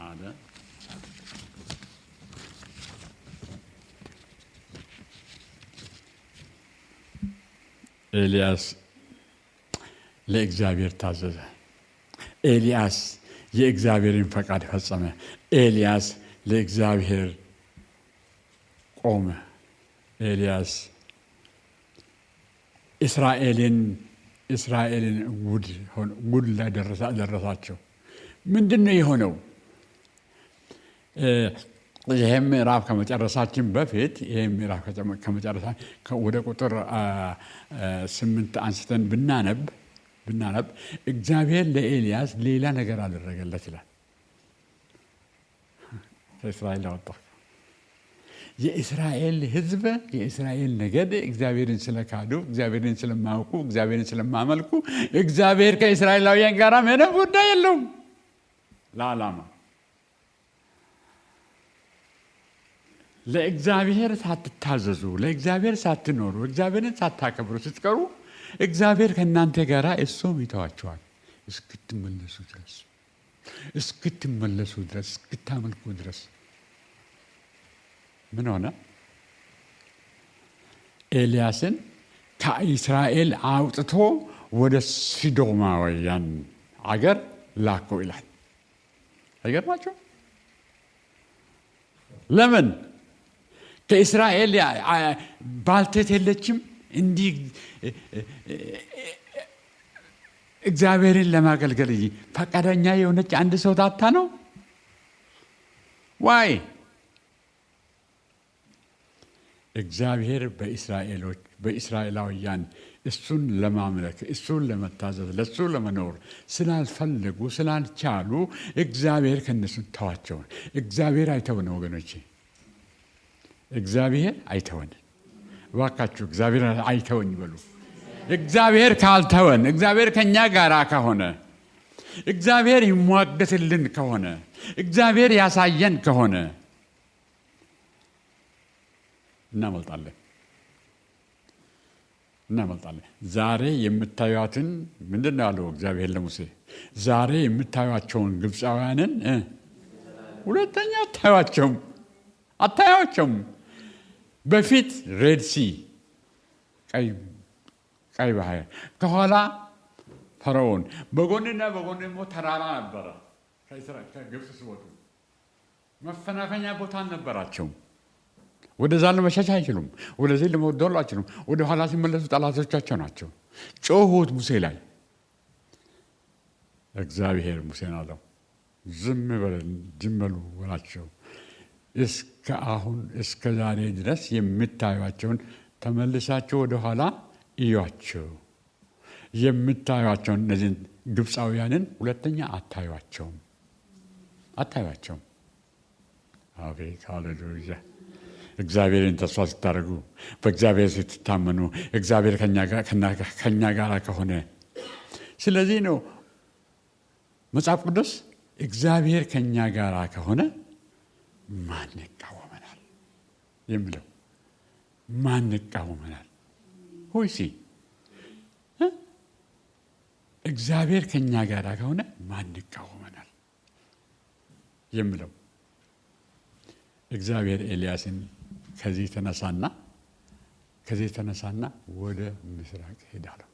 አለ። ኤልያስ ለእግዚአብሔር ታዘዘ። ኤልያስ የእግዚአብሔርን ፈቃድ ፈጸመ። ኤልያስ ለእግዚአብሔር ቆመ። ኤልያስ እስራኤልን ጉድ ላይ ደረሳቸው። ምንድን ነው የሆነው? ይህም ምዕራፍ ከመጨረሳችን በፊት ወደ ቁጥር 8 አንስተን ብናነብ እግዚአብሔር ለኤልያስ ሌላ ነገር አደረገለት ይላል። ከእስራኤል አወጣው። የእስራኤል ሕዝብ የእስራኤል ነገድ እግዚአብሔርን ስለካዱ፣ እግዚአብሔርን ስለማያውቁ፣ እግዚአብሔርን ስለማመልኩ እግዚአብሔር ከእስራኤላውያን ጋር ምንም ጉዳይ የለውም። ለዓላማ ለእግዚአብሔር ሳትታዘዙ፣ ለእግዚአብሔር ሳትኖሩ፣ እግዚአብሔርን ሳታከብሩ ስትቀሩ እግዚአብሔር ከእናንተ ጋር እሱም ይተዋቸዋል እስክትመለሱ ድረስ እስክታመልኩ ድረስ። ምን ሆነ? ኤልያስን ከእስራኤል አውጥቶ ወደ ሲዶማውያን አገር ላከው ይላል። አይገርማችሁ? ለምን? ከእስራኤል ባልቴት የለችም እንዲህ እግዚአብሔርን ለማገልገል ፈቃደኛ የሆነች አንድ ሰው ታታ ነው ዋይ? እግዚአብሔር በእስራኤላውያን እሱን ለማምለክ፣ እሱን ለመታዘዝ፣ ለእሱ ለመኖር ስላልፈለጉ ስላልቻሉ እግዚአብሔር ከእነሱ ተዋቸውን። እግዚአብሔር አይተውን ወገኖቼ፣ እግዚአብሔር አይተውን። እባካችሁ እግዚአብሔር አይተወኝ በሉ። እግዚአብሔር ካልተወን፣ እግዚአብሔር ከኛ ጋር ከሆነ፣ እግዚአብሔር ይሟገትልን ከሆነ፣ እግዚአብሔር ያሳየን ከሆነ እናመልጣለን። ዛሬ የምታዩትን ምንድን ነው ያለው እግዚአብሔር ለሙሴ? ዛሬ የምታዩቸውን ግብፃውያንን ሁለተኛ አታዩቸውም። በፊት ሬድሲ ቀይ ባህር፣ ከኋላ ፈርዖን፣ በጎንና በጎን ደግሞ ተራራ ነበረ። ከግብፅ ሲወጡ መፈናፈኛ ቦታ አልነበራቸውም። ወደዛ ለመሸሽ አይችሉም። ወደዚህ ለመወደሉ አይችሉም። ወደ ኋላ ሲመለሱ ጠላቶቻቸው ናቸው። ጮሁት ሙሴ ላይ። እግዚአብሔር ሙሴን አለው ዝም በሉ በላቸው። እስከ ዛሬ ድረስ የምታዩቸውን ተመልሳቸው ወደ ኋላ እዩዋቸው። የምታዩቸውን እነዚህን ግብፃውያንን ሁለተኛ አታዩቸውም። አቤት ሃሌሉያ! እግዚአብሔርን ተስፋ ስታደርጉ፣ በእግዚአብሔር ስትታመኑ፣ እግዚአብሔር ከኛ ጋር ከሆነ። ስለዚህ ነው መጽሐፍ ቅዱስ እግዚአብሔር ከኛ ጋር ከሆነ ማን ይቃወመናል የሚለው። ማን ይቃወመናል? ሆይሲ እግዚአብሔር ከኛ ጋር ከሆነ ማን ይቃወመናል የሚለው። እግዚአብሔር ኤልያስን ከዚህ ተነሳና ወደ ምስራቅ ሄዳለሁ፣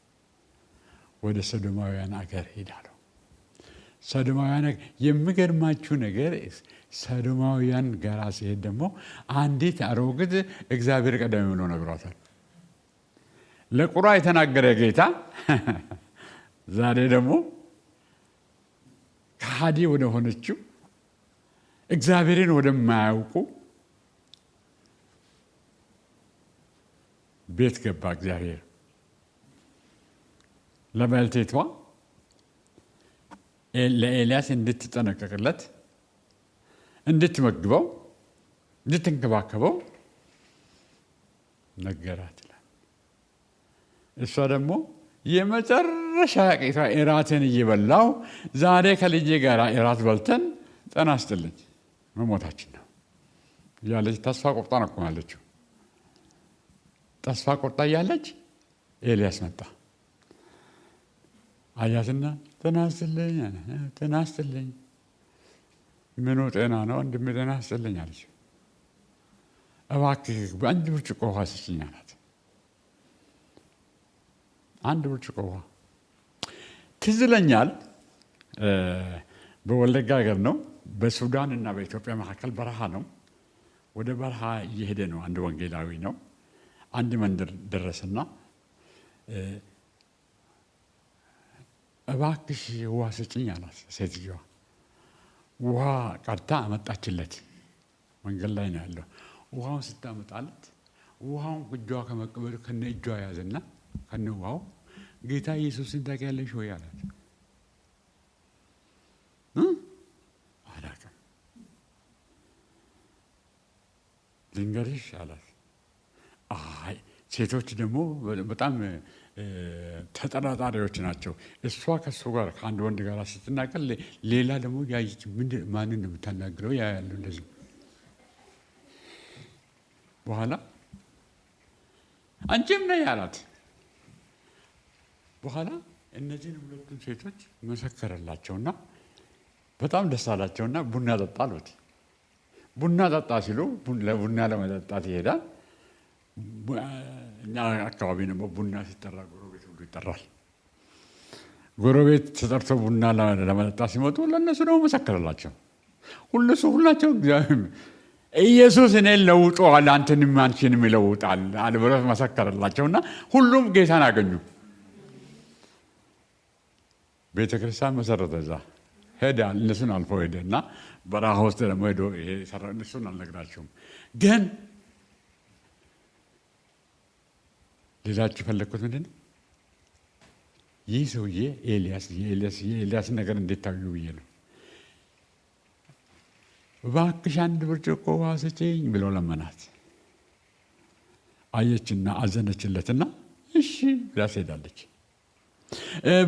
ወደ ሰዶማውያን አገር ሄዳለሁ። ሰዶማውያን የሚገርማችሁ ነገር ሰዶማውያን ጋር ሲሄድ ደግሞ አንዲት አሮጊት እግዚአብሔር ቀደም ብሎ ነግሯታል። ለቁራ የተናገረ ጌታ ዛሬ ደግሞ ከሃዲ ወደ ሆነችው እግዚአብሔርን ወደማያውቁ ቤት ገባ። እግዚአብሔር ለባልቴቷ ለኤልያስ እንድትጠነቀቅለት፣ እንድትመግበው፣ እንድትንከባከበው ነገራት ይላል። እሷ ደግሞ የመጨረሻ ቄቷ እራትን እየበላው ዛሬ ከልጄ ጋር እራት በልተን ጤና ይስጥልኝ መሞታችን ነው ያለች ተስፋ ቆርጣ ነው ያለችው። ተስፋ ቆርጣ እያለች ኤልያስ መጣ። አያትና ጤና ይስጥልኝ ምኑ ጤና ነው ወንድሜ? ጤና ይስጥልኝ አለች። እባክህ በአንድ ብርጭቆ ውሃ ስጭኝ አላት። አንድ ብርጭቆ ውሃ። ትዝ ይለኛል በወለጋ ሀገር ነው፣ በሱዳን እና በኢትዮጵያ መካከል በረሃ ነው። ወደ በረሃ እየሄደ ነው። አንድ ወንጌላዊ ነው። አንድ መንደር ደረሰና እባክሽ ውሃ ስጭኝ አላት ሴትዮዋ። ውሃ ቀድታ አመጣችለት። መንገድ ላይ ነው ያለው። ውሃውን ስታመጣለት ውሃውን እጇ ከመቀበሉ ከነ እጇ ያዘና ከነ ውሃው ጌታ ኢየሱስን ታውቂያለሽ ወይ አላት። አላውቅም። ልንገርሽ አላት። አይ ሴቶች ደግሞ በጣም ተጠራጣሪዎች ናቸው። እሷ ከእሱ ጋር ከአንድ ወንድ ጋር ስትናገር ሌላ ደግሞ ያየች ማንን ነው የምታናግረው? ያ ያሉ እንደዚህ በኋላ አንቺም ነይ አላት። በኋላ እነዚህን ሁለቱን ሴቶች መሰከረላቸውና በጣም ደስ አላቸውና ቡና ጠጣ አሉት። ቡና ጠጣ ሲሉ ቡና ለመጠጣት ይሄዳል። እኛ አካባቢ ደግሞ ቡና ሲጠራ ጎረቤት ሁሉ ይጠራል። ጎረቤት ተጠርቶ ቡና ለመጠጣት ሲመጡ ለእነሱ ደግሞ መሰከረላቸው። ሁላቸው ኢየሱስ እኔን ለውጦአል፣ አንተንም አንቺንም ይለውጣል አለ ብሎ መሰከረላቸውና ሁሉም ጌታን አገኙ። ቤተ ክርስቲያን መሰረተ። እዛ ሄደ፣ እነሱን አልፎ ሄደ እና በረሃ ውስጥ ደግሞ ሄዶ ይሄ እነሱን አልነግራቸውም። ግን ሌላችሁ የፈለግኩት ምንድን ነው? ይህ ሰውዬ የኤልያስ ነገር እንዴት ታዩ ብዬ ነው። እባክሽ አንድ ብርጭቆ ውሃ ስጪኝ ብሎ ለመናት። አየችና አዘነችለትና እሺ ብላ ትሄዳለች።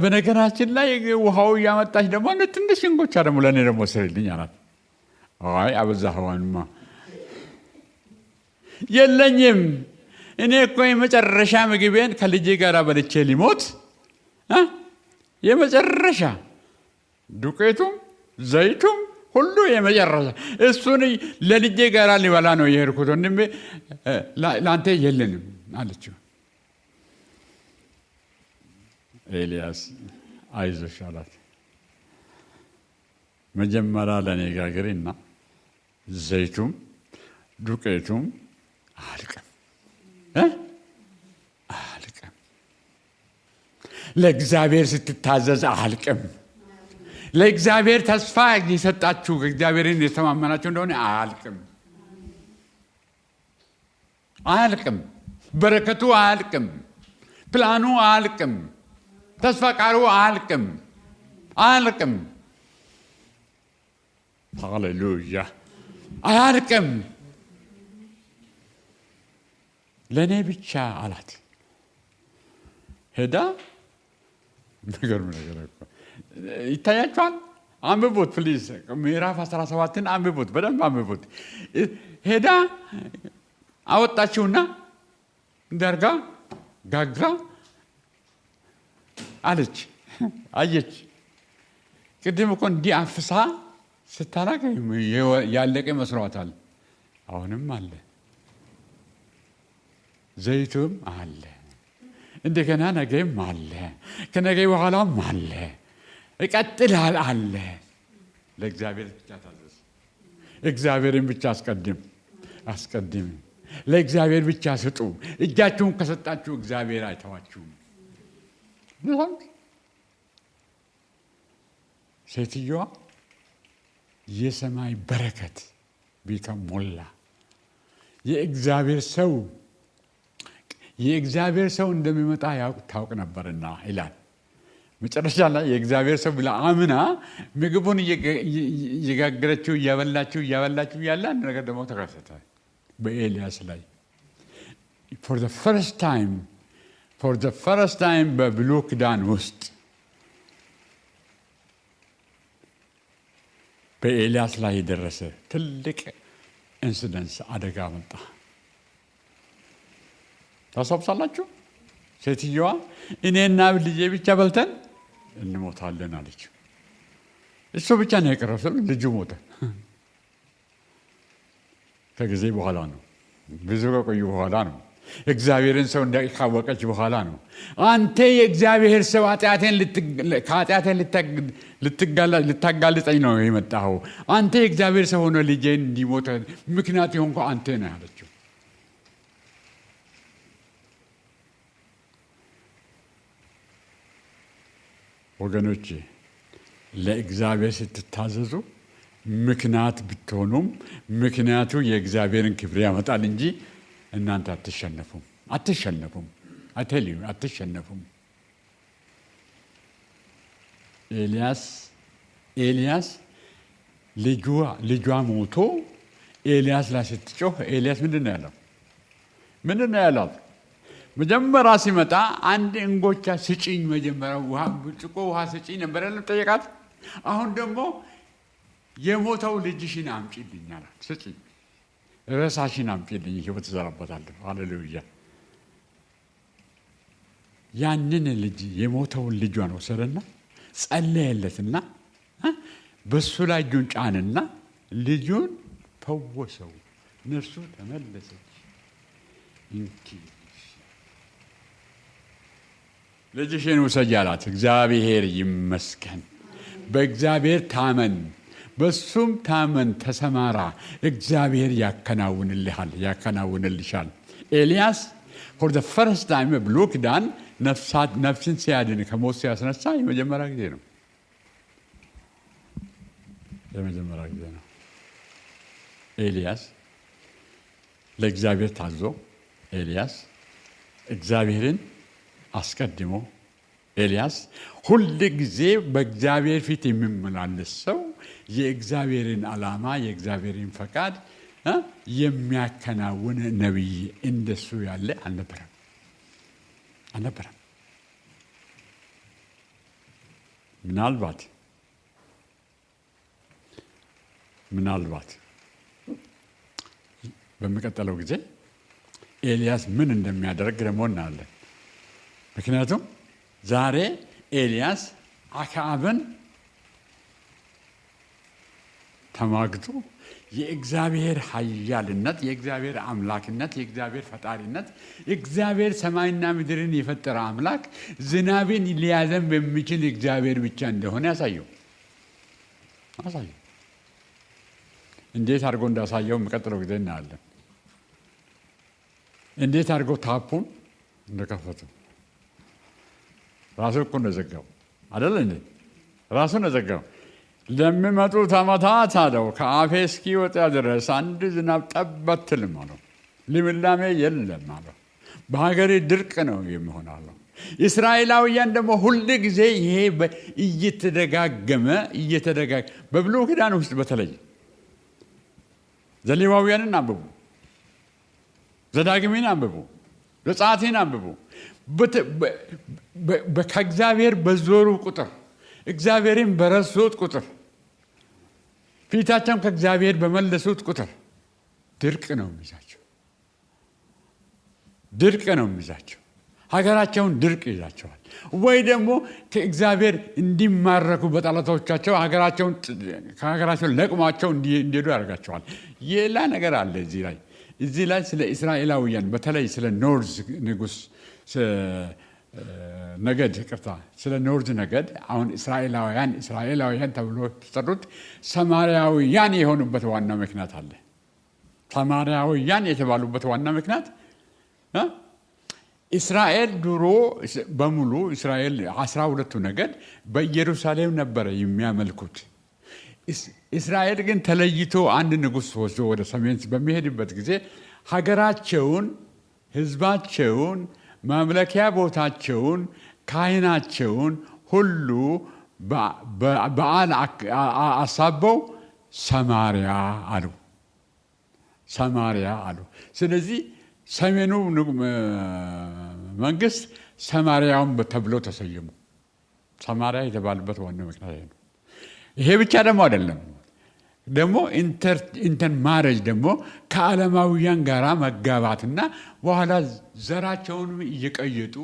በነገራችን ላይ ውሃው እያመጣች ደግሞ ትንሽ እንጎቻ ደግሞ ለእኔ ደግሞ ስሪልኝ አላት። አይ አበዛኸዋንማ፣ የለኝም እኔ እኮ የመጨረሻ ምግቤን ከልጄ ጋር በልቼ ሊሞት የመጨረሻ ዱቄቱም ዘይቱም ሁሉ የመጨረሻ እሱን ለልጄ ጋር ሊበላ ነው የሄድኩት። ወንድሜ ለአንተ የለንም አለችው። ኤልያስ አይዞሽ አላት። መጀመሪያ ለእኔ ጋግሪና ዘይቱም ዱቄቱም አልቅም አልቅም። ለእግዚአብሔር ስትታዘዝ አልቅም። ለእግዚአብሔር ተስፋ የሰጣችሁ እግዚአብሔርን የተማመናችሁ እንደሆነ አያልቅም። በረከቱ አያልቅም። ፕላኑ አያልቅም። ተስፋ ቃሉ አያልቅም። ሃሌሉያ! አያልቅም። ለእኔ ብቻ አላት። ሄዳ ነገርም ነገር እኮ ይታያችኋል። አንብቡት ፕሊዝ። ምዕራፍ 17ን አንብቡት፣ በደንብ አንብቡት። ሄዳ አወጣችውና እንዳርጋ ጋግራ አለች። አየች። ቅድም እኮ እንዲህ አፍሳ ስታላቅ ያለቀ መስሏታል። አሁንም አለ፣ ዘይቱም አለ፣ እንደገና ነገም አለ፣ ከነገ በኋላም አለ፣ እቀጥላል አለ። ለእግዚአብሔር ብቻ ታዘዝ። እግዚአብሔርን ብቻ አስቀድም። ለእግዚአብሔር ብቻ ስጡ። እጃችሁን ከሰጣችሁ እግዚአብሔር አይተዋችሁም። ሴትዮዋ የሰማይ በረከት ቤቷን ሞላ። የእግዚአብሔር ሰው እንደሚመጣ ታውቅ ነበርና ይላል። መጨረሻ ላይ የእግዚአብሔር ሰው ብላ አምና ምግቡን እየጋገረችው እያበላችው ያለ አንድ ነገር ደግሞ ተከሰተ በኤልያስ ላይ። ፎር ዘ ፈርስት ታይም በብሉይ ኪዳን ውስጥ በኤልያስ ላይ የደረሰ ትልቅ ኢንሲደንስ አደጋ መጣ። ታሳብሳላችሁ? ሴትዮዋ እኔና ልጄ ብቻ በልተን እንሞታለን አለችው። እሱ ብቻ ነው የቀረው። ልጁ ሞተ። ከጊዜ በኋላ ነው፣ ብዙ ከቆዩ በኋላ ነው። እግዚአብሔርን ሰው ካወቀች በኋላ ነው። አንተ የእግዚአብሔር ሰው ከኃጢአቴን ልታጋልጠኝ ነው የመጣኸው። አንተ የእግዚአብሔር ሰው ሆነ ልጄን እንዲሞት ምክንያት የሆንከው አንተ ነህ አለችው። ወገኖቼ ለእግዚአብሔር ስትታዘዙ ምክንያት ብትሆኑም ምክንያቱ የእግዚአብሔርን ክብር ያመጣል እንጂ እናንተ አትሸነፉም። አትሸነፉም። ኤልያስ ልጇ ሞቶ ኤልያስ ላይ ስትጮህ ኤልያስ ምንድን ነው ያለው? መጀመሪያ ሲመጣ አንድ እንጎቻ ስጪኝ፣ መጀመሪያ ብርጭቆ ውሃ ስጪኝ ነበር ያለው ጠየቃት። አሁን ደግሞ የሞተው ልጅሽን አምጪልኝ አላት። ስጪኝ፣ ሬሳሽን አምጪልኝ፣ ህይወት እዘራበታለሁ። ሃሌሉያ። ያንን ልጅ የሞተውን ልጇን ወሰደና ጸለየለትና በሱ ላይ እጁን ጫንና ልጁን ፈወሰው። ነፍሱ ተመለሰች። እንኪ ልጅሽን ውሰጂ አላት። እግዚአብሔር ይመስገን። በእግዚአብሔር ታመን፣ በሱም ታመን፣ ተሰማራ። እግዚአብሔር ያከናውንልሻል። ኤልያስ for the first time ብሉይ ኪዳን ነፍስን ሲያድን ከሞት ሲያስነሳ የመጀመሪያ ጊዜ ነው። ኤልያስ ለእግዚአብሔር ታዞ ኤልያስ እግዚአብሔርን አስቀድሞ ኤልያስ ሁል ጊዜ በእግዚአብሔር ፊት የሚመላለስ ሰው የእግዚአብሔርን ዓላማ የእግዚአብሔርን ፈቃድ የሚያከናውን ነቢይ እንደሱ ያለ አልነበረም። ምናልባት በሚቀጥለው ጊዜ ኤልያስ ምን እንደሚያደርግ ደግሞ እናያለን። ምክንያቱም ዛሬ ኤልያስ አክዓብን ተማግቶ የእግዚአብሔር ኃያልነት፣ የእግዚአብሔር አምላክነት፣ የእግዚአብሔር ፈጣሪነት፣ እግዚአብሔር ሰማይና ምድርን የፈጠረ አምላክ ዝናብን ሊያዘንብ የሚችል እግዚአብሔር ብቻ እንደሆነ ያሳየው። እንዴት አድርጎ እንዳሳየው የሚቀጥለው ጊዜ እናያለን። እንዴት አድርጎ ታፑን እንደከፈተው ራሱ እኮ እንደዘጋው አይደል እንዴ? ራሱ እንደዘጋው ለሚመጡት ዓመታት አለው ከአፌ እስኪወጣ ድረስ አንድ ዝናብ ጠብ አትልም አለው። ልምላሜ የለም አለው። በሀገሬ ድርቅ ነው የሚሆን አለው። እስራኤላውያን ደግሞ ሁል ጊዜ ይሄ እየተደጋገመ በብሉይ ኪዳን ውስጥ በተለይ ዘሌዋውያንን አንብቡ፣ ዘዳግምን አንብቡ፣ ዘጸአትን አንብቡ። ከእግዚአብሔር በዞሩ ቁጥር እግዚአብሔርን በረሱት ቁጥር ፊታቸውን ከእግዚአብሔር በመለሱት ቁጥር ድርቅ ነው የሚይዛቸው። ሀገራቸውን ድርቅ ይዛቸዋል። ወይ ደግሞ ከእግዚአብሔር እንዲማረኩ በጠላቶቻቸው ከሀገራቸው ለቅሟቸው እንዲሄዱ ያደርጋቸዋል። ሌላ ነገር አለ እዚህ ላይ ስለ እስራኤላውያን በተለይ ስለ ኖርዝ ንጉሥ ነገድ ስለ ኖርዝ ነገድ አሁን እስራኤላውያን ተብሎ ተጠሩት ሰማርያውያን የሆኑበት ዋና ምክንያት አለ። ሰማርያውያን የተባሉበት ዋና ምክንያት እስራኤል ድሮ በሙሉ እስራኤል 12ቱ ነገድ በኢየሩሳሌም ነበረ የሚያመልኩት። እስራኤል ግን ተለይቶ አንድ ንጉሥ ወስዶ ወደ ሰሜን በሚሄድበት ጊዜ ሀገራቸውን፣ ሕዝባቸውን፣ ማምለኪያ ቦታቸውን፣ ካህናቸውን ሁሉ በዓል አሳበው ሰማርያ አሉ። ስለዚህ ሰሜኑ መንግስት ሰማርያውን ተብለው ተሰየሙ። ሰማርያ የተባለበት ዋናው ምክንያት ነው። ይሄ ብቻ ደግሞ አይደለም። ደግሞ ኢንተር ማሬጅ ደግሞ ከዓለማውያን ጋራ መጋባትና በኋላ ዘራቸውን እየቀየጡ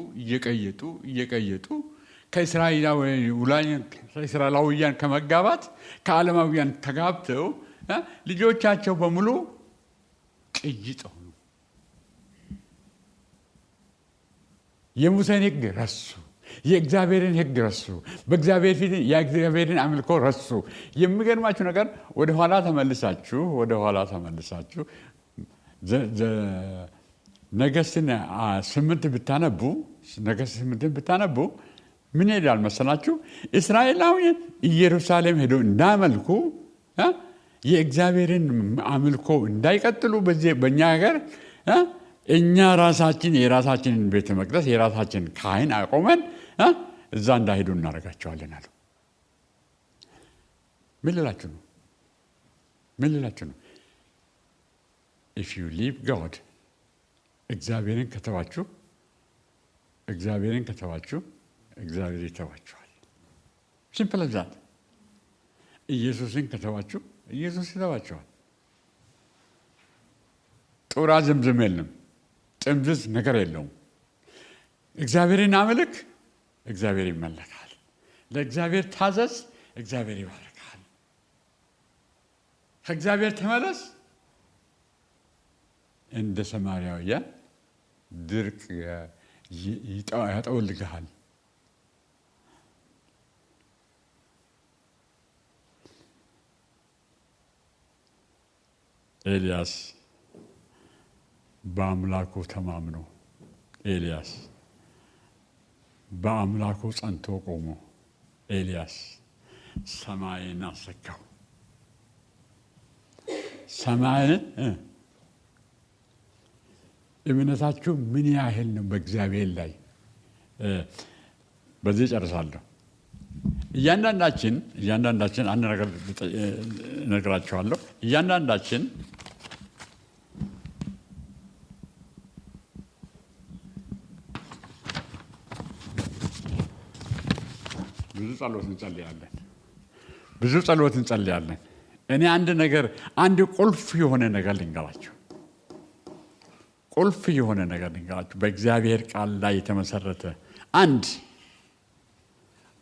ከእስራኤላውያን ከመጋባት ከዓለማውያን ተጋብተው ልጆቻቸው በሙሉ ቅይጥ ሆኑ። የሙሴን ሕግ ረሱ። የእግዚአብሔርን ሕግ ረሱ። በእግዚአብሔር ፊት የእግዚአብሔርን አምልኮ ረሱ። የሚገርማችሁ ነገር ወደ ኋላ ተመልሳችሁ ነገሥትን 8 ብታነቡ ምን ይላል መሰላችሁ? እስራኤላውያን ኢየሩሳሌም ሄደው እንዳመልኩ የእግዚአብሔርን አምልኮ እንዳይቀጥሉ በእኛ ሀገር እኛ የራሳችንን ቤተ መቅደስ የራሳችንን ካህን አቆመን እዛ እንዳይሄዱ እናደርጋቸዋለን አሉ። ምን ልላችሁ ነው? if you leave God እግዚአብሔርን ከተዋችሁ እግዚአብሔር ይተዋችኋል። ሲምፕል ዛት። ኢየሱስን ከተዋችሁ ኢየሱስ ይተዋችኋል። ጦራ ዝምዝም የለም። ጥምዝዝ ነገር የለውም። እግዚአብሔርን አምልክ፣ እግዚአብሔር ይመለካል። ለእግዚአብሔር ታዘዝ፣ እግዚአብሔር ይባርካል። ከእግዚአብሔር ተመለስ፣ እንደ ሰማርያውያን ድርቅ ያጠወልግሃል። ኤልያስ በአምላኩ ተማምኖ ኤልያስ በአምላኩ ጸንቶ ቆሞ ኤልያስ ሰማይን አሰካው። ሰማይን እምነታችሁ ምን ያህል ነው በእግዚአብሔር ላይ? በዚህ ጨርሳለሁ። እያንዳንዳችን አንድ ነገር እነግራችኋለሁ። እያንዳንዳችን ብዙ ጸሎት እንጸልያለን። እኔ አንድ ቁልፍ የሆነ ነገር ልንገራችሁ። በእግዚአብሔር ቃል ላይ የተመሰረተ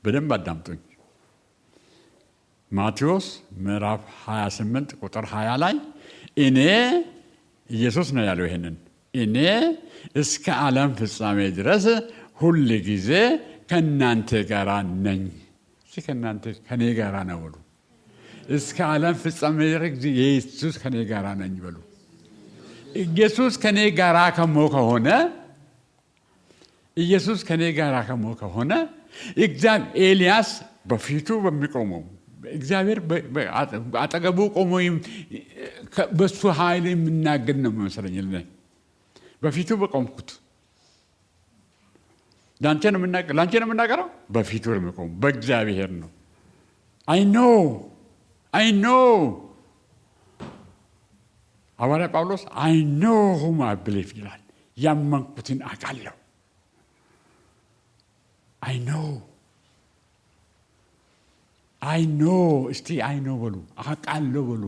በደንብ አዳምጡኝ። ማቴዎስ ምዕራፍ 28 ቁጥር 20 ላይ ኢየሱስ ነው ያለው ይሄንን፣ እኔ እስከ ዓለም ፍጻሜ ድረስ ሁል ጊዜ ከእናንተ ጋር ነኝ። ከኔ ጋር ነው በሉ። እስከ ዓለም ፍጻሜ ድረስ ኢየሱስ ከኔ ጋር ነኝ በሉ። ኢየሱስ ከኔ ጋር ከሆነ ኤልያስ በፊቱ በሚቆመው እግዚአብሔር አጠገቡ ቆሞ በሱ ኃይል የምናገር ነው መሰለኝ። በፊቱ በቆምኩት ላንተ ነው የምናገረው። በፊቱ የሚቆሙ በእግዚአብሔር ነው። አይ ኖ ሐዋርያ ጳውሎስ አይ ኖ ሁም አይ ብሊቭ ይላል። ያመንኩትን አውቃለሁ። አይ ኖ እስቲ አይ ኖ በሉ። አውቃለሁ በሉ።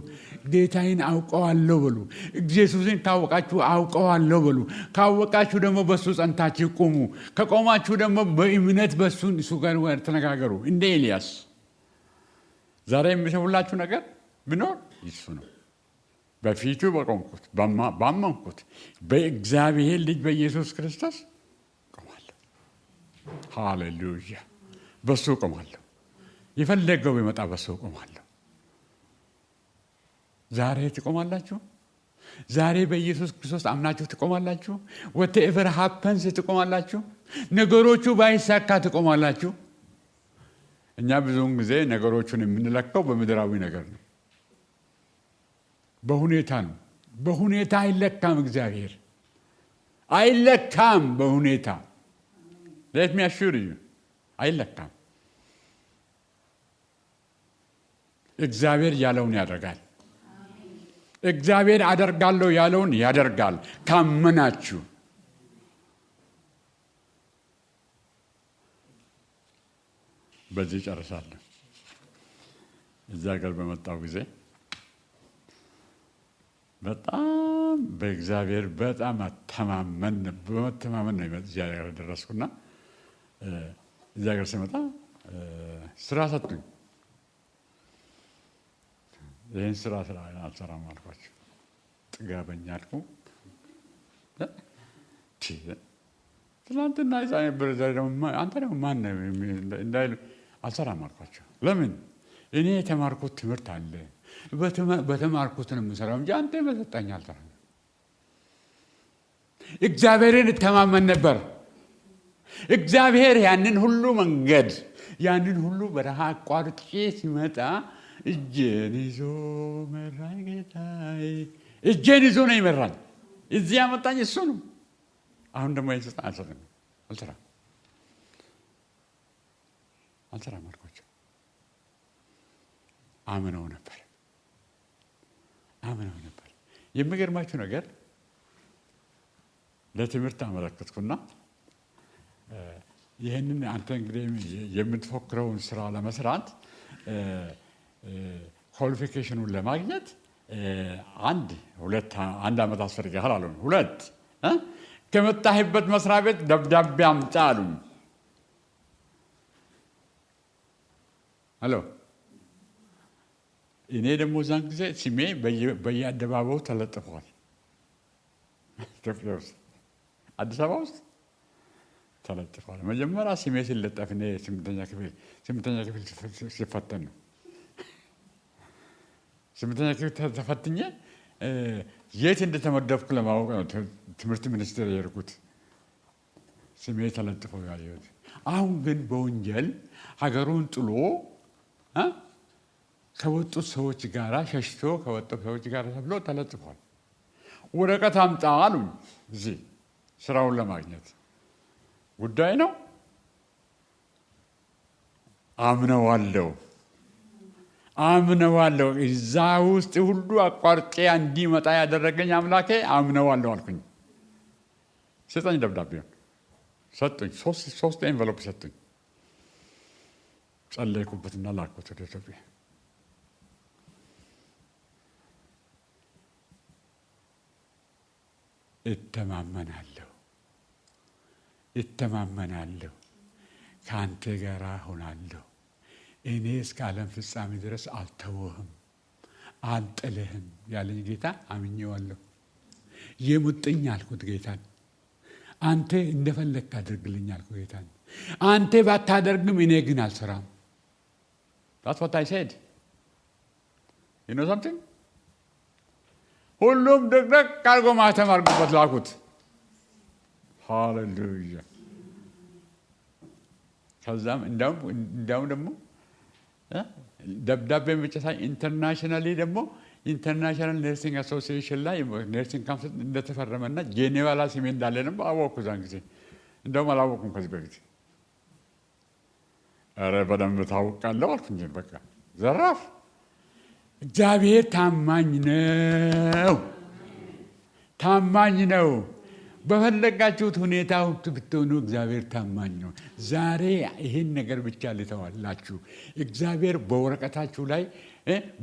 ጌታዬን አውቀዋለሁ በሉ። ኢየሱስን ካወቃችሁ አውቀዋለሁ በሉ። ካወቃችሁ ደግሞ በሱ ጸንታችሁ ቁሙ። ከቆማችሁ ደግሞ በእምነት እሱ ጋር ተነጋገሩ። እንደ ኤልያስ ዛሬ የሚሰውላችሁ ነገር ቢኖር እሱ ነው። በፊቱ በቆምኩት ባመንኩት በእግዚአብሔር ልጅ በኢየሱስ ክርስቶስ ቆማለሁ። ሃሌሉያ! በሱ ቆማለሁ። የፈለገው ቢመጣ በሱ ቆማለሁ። ዛሬ ትቆማላችሁ። ዛሬ በኢየሱስ ክርስቶስ አምናችሁ ትቆማላችሁ። whatever happens ትቆማላችሁ። ነገሮቹ ባይሳካ ትቆማላችሁ። እኛ ብዙውን ጊዜ ነገሮቹን የምንለካው በምድራዊ ነገር ነው፣ በሁኔታ ነው። በሁኔታ አይለካም። እግዚአብሔር አይለካም በሁኔታ። let me assure you አይለካም። እግዚአብሔር ያለውን ያደርጋል። እግዚአብሔር አደርጋለሁ ያለውን ያደርጋል ካመናችሁ። በዚህ ጨርሳለሁ። እዛ ሀገር በመጣው ጊዜ በጣም በእግዚአብሔር በጣም በመተማመን ነው እዚያ ሀገር ደረስኩና እዚያ ሀገር ስመጣ ስራ ሰጡኝ። ይህን ስራ አልሰራም አልኳቸው። ጥጋበኛ አልኩ። ትናንትና ሕፃን ነበር። ዛሬ ደግሞ አንተ ደግሞ ማን ነህ እንዳይሉ አልሰራም አልኳቸው። ለምን? እኔ የተማርኩት ትምህርት አለ፣ በተማርኩት ነው የምሰራው እንጂ አንተ በሰጠኝ አልሰራም። እግዚአብሔርን እተማመን ነበር። እግዚአብሔር ያንን ሁሉ መንገድ ያንን ሁሉ በረሃ አቋርጬ ሲመጣ እጄን ይዞ መራኝ ጌታዬ። እጄን ይዞ ነው ይመራኝ። እዚህ ያመጣኝ እሱ ነው። አሁን ደግሞ ይሰጣል አልሰራም አልኳቸው። አምነው ነበር። የሚገርማችሁ ነገር ለትምህርት አመለከትኩና ይህንን አንተ እንግዲህ የምትፎክረውን ስራ ለመስራት ኳሊፊኬሽኑን ለማግኘት አንድ ዓመት አስፈልግሃል አሉኝ። ሁለት ከመጣህበት መስሪያ ቤት ደብዳቤ አምጣ አሉኝ። ሄሎ እኔ ደግሞ እዛን ጊዜ ስሜ በየአደባባዩ ተለጥፏል። ኢትዮጵያ ውስጥ አዲስ አበባ ውስጥ ተለጥፏል። መጀመሪያ ስሜ ሲለጠፍ እኔ ስምንተኛ ክፍል ሲፈተን ነው። ስምንተኛ ክፍል ተፈትኜ የት እንደተመደብኩ ለማወቅ ነው ትምህርት ሚኒስቴር የሄድኩት። ስሜ ተለጥፎ ያየሁት። አሁን ግን በወንጀል ሀገሩን ጥሎ ከወጡት ሰዎች ጋር ሸሽቶ ከወጡት ሰዎች ጋር ተብሎ ተለጥፏል። ወረቀት አምጣ አሉኝ። እዚህ ስራውን ለማግኘት ጉዳይ ነው። አምነዋለሁ። እዛ ውስጥ ሁሉ አቋርጬ እንዲመጣ ያደረገኝ አምላኬ አምነዋለሁ አልኩኝ። ሰጠኝ፣ ደብዳቤውን ሰጡኝ። ሶስት ኤንቨሎፕ ሰጡኝ። ጸለይኩበትና ላኩት ወደ ኢትዮጵያ። እተማመናለሁ፣ ከአንተ ጋር ሆናለሁ። እኔ እስከ ዓለም ፍጻሜ ድረስ አልተውህም፣ አልጥልህም ያለኝ ጌታ አምኜዋለሁ። የሙጥኝ አልኩት ጌታን። አንተ እንደፈለግክ አድርግልኝ አልኩት ጌታን። አንተ ባታደርግም እኔ ግን አልሰራም። That's what I said. You know something? ሁሉም ደቅደቅ አድርጎ ማህተም አድርጎበት ላኩት። ሃሌሉያ። ከዛም እንዳውም ደግሞ ደብዳቤ ብቻ ሳይሆን ኢንተርናሽናሊ ደግሞ ኢንተርናሽናል ነርሲንግ አሶሲዬሽን ላይ ነርሲንግ ካውንስል እንደተፈረመና ጄኔቫ ላይ ስሜ እንዳለ ነው አወቅኩ። ዛን ጊዜ እንደውም አላወቅኩም ከዚህ በፊት። ኧረ በደንብ ታውቃለሁ አልኩኝ። በቃ ዘራፍ። እግዚአብሔር ታማኝ ነው። በፈለጋችሁት ሁኔታ ብትሆኑ እግዚአብሔር ታማኝ ነው። ዛሬ ይህን ነገር ብቻ ልተዋላችሁ። እግዚአብሔር በወረቀታችሁ ላይ፣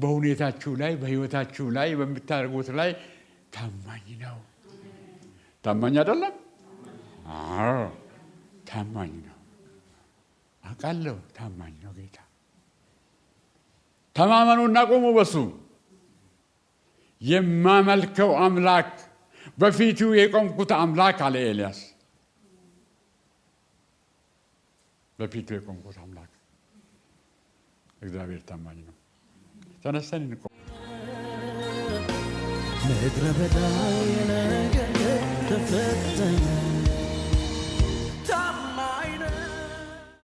በሁኔታችሁ ላይ፣ በህይወታችሁ ላይ፣ በምታደርጉት ላይ ታማኝ ነው። ታማኝ አይደለም? አዎ ታማኝ ነው። አውቃለሁ ታማኝ ነው ጌታ። ተማመኑና ቆሙ በሱ። የማመልከው አምላክ በፊቱ የቆምኩት አምላክ አለ ኤልያስ። በፊቱ የቆምኩት አምላክ እግዚአብሔር ታማኝ ነው። ተነስተን እንቆም። ምድረ በዳ የነገር ተፈተኛ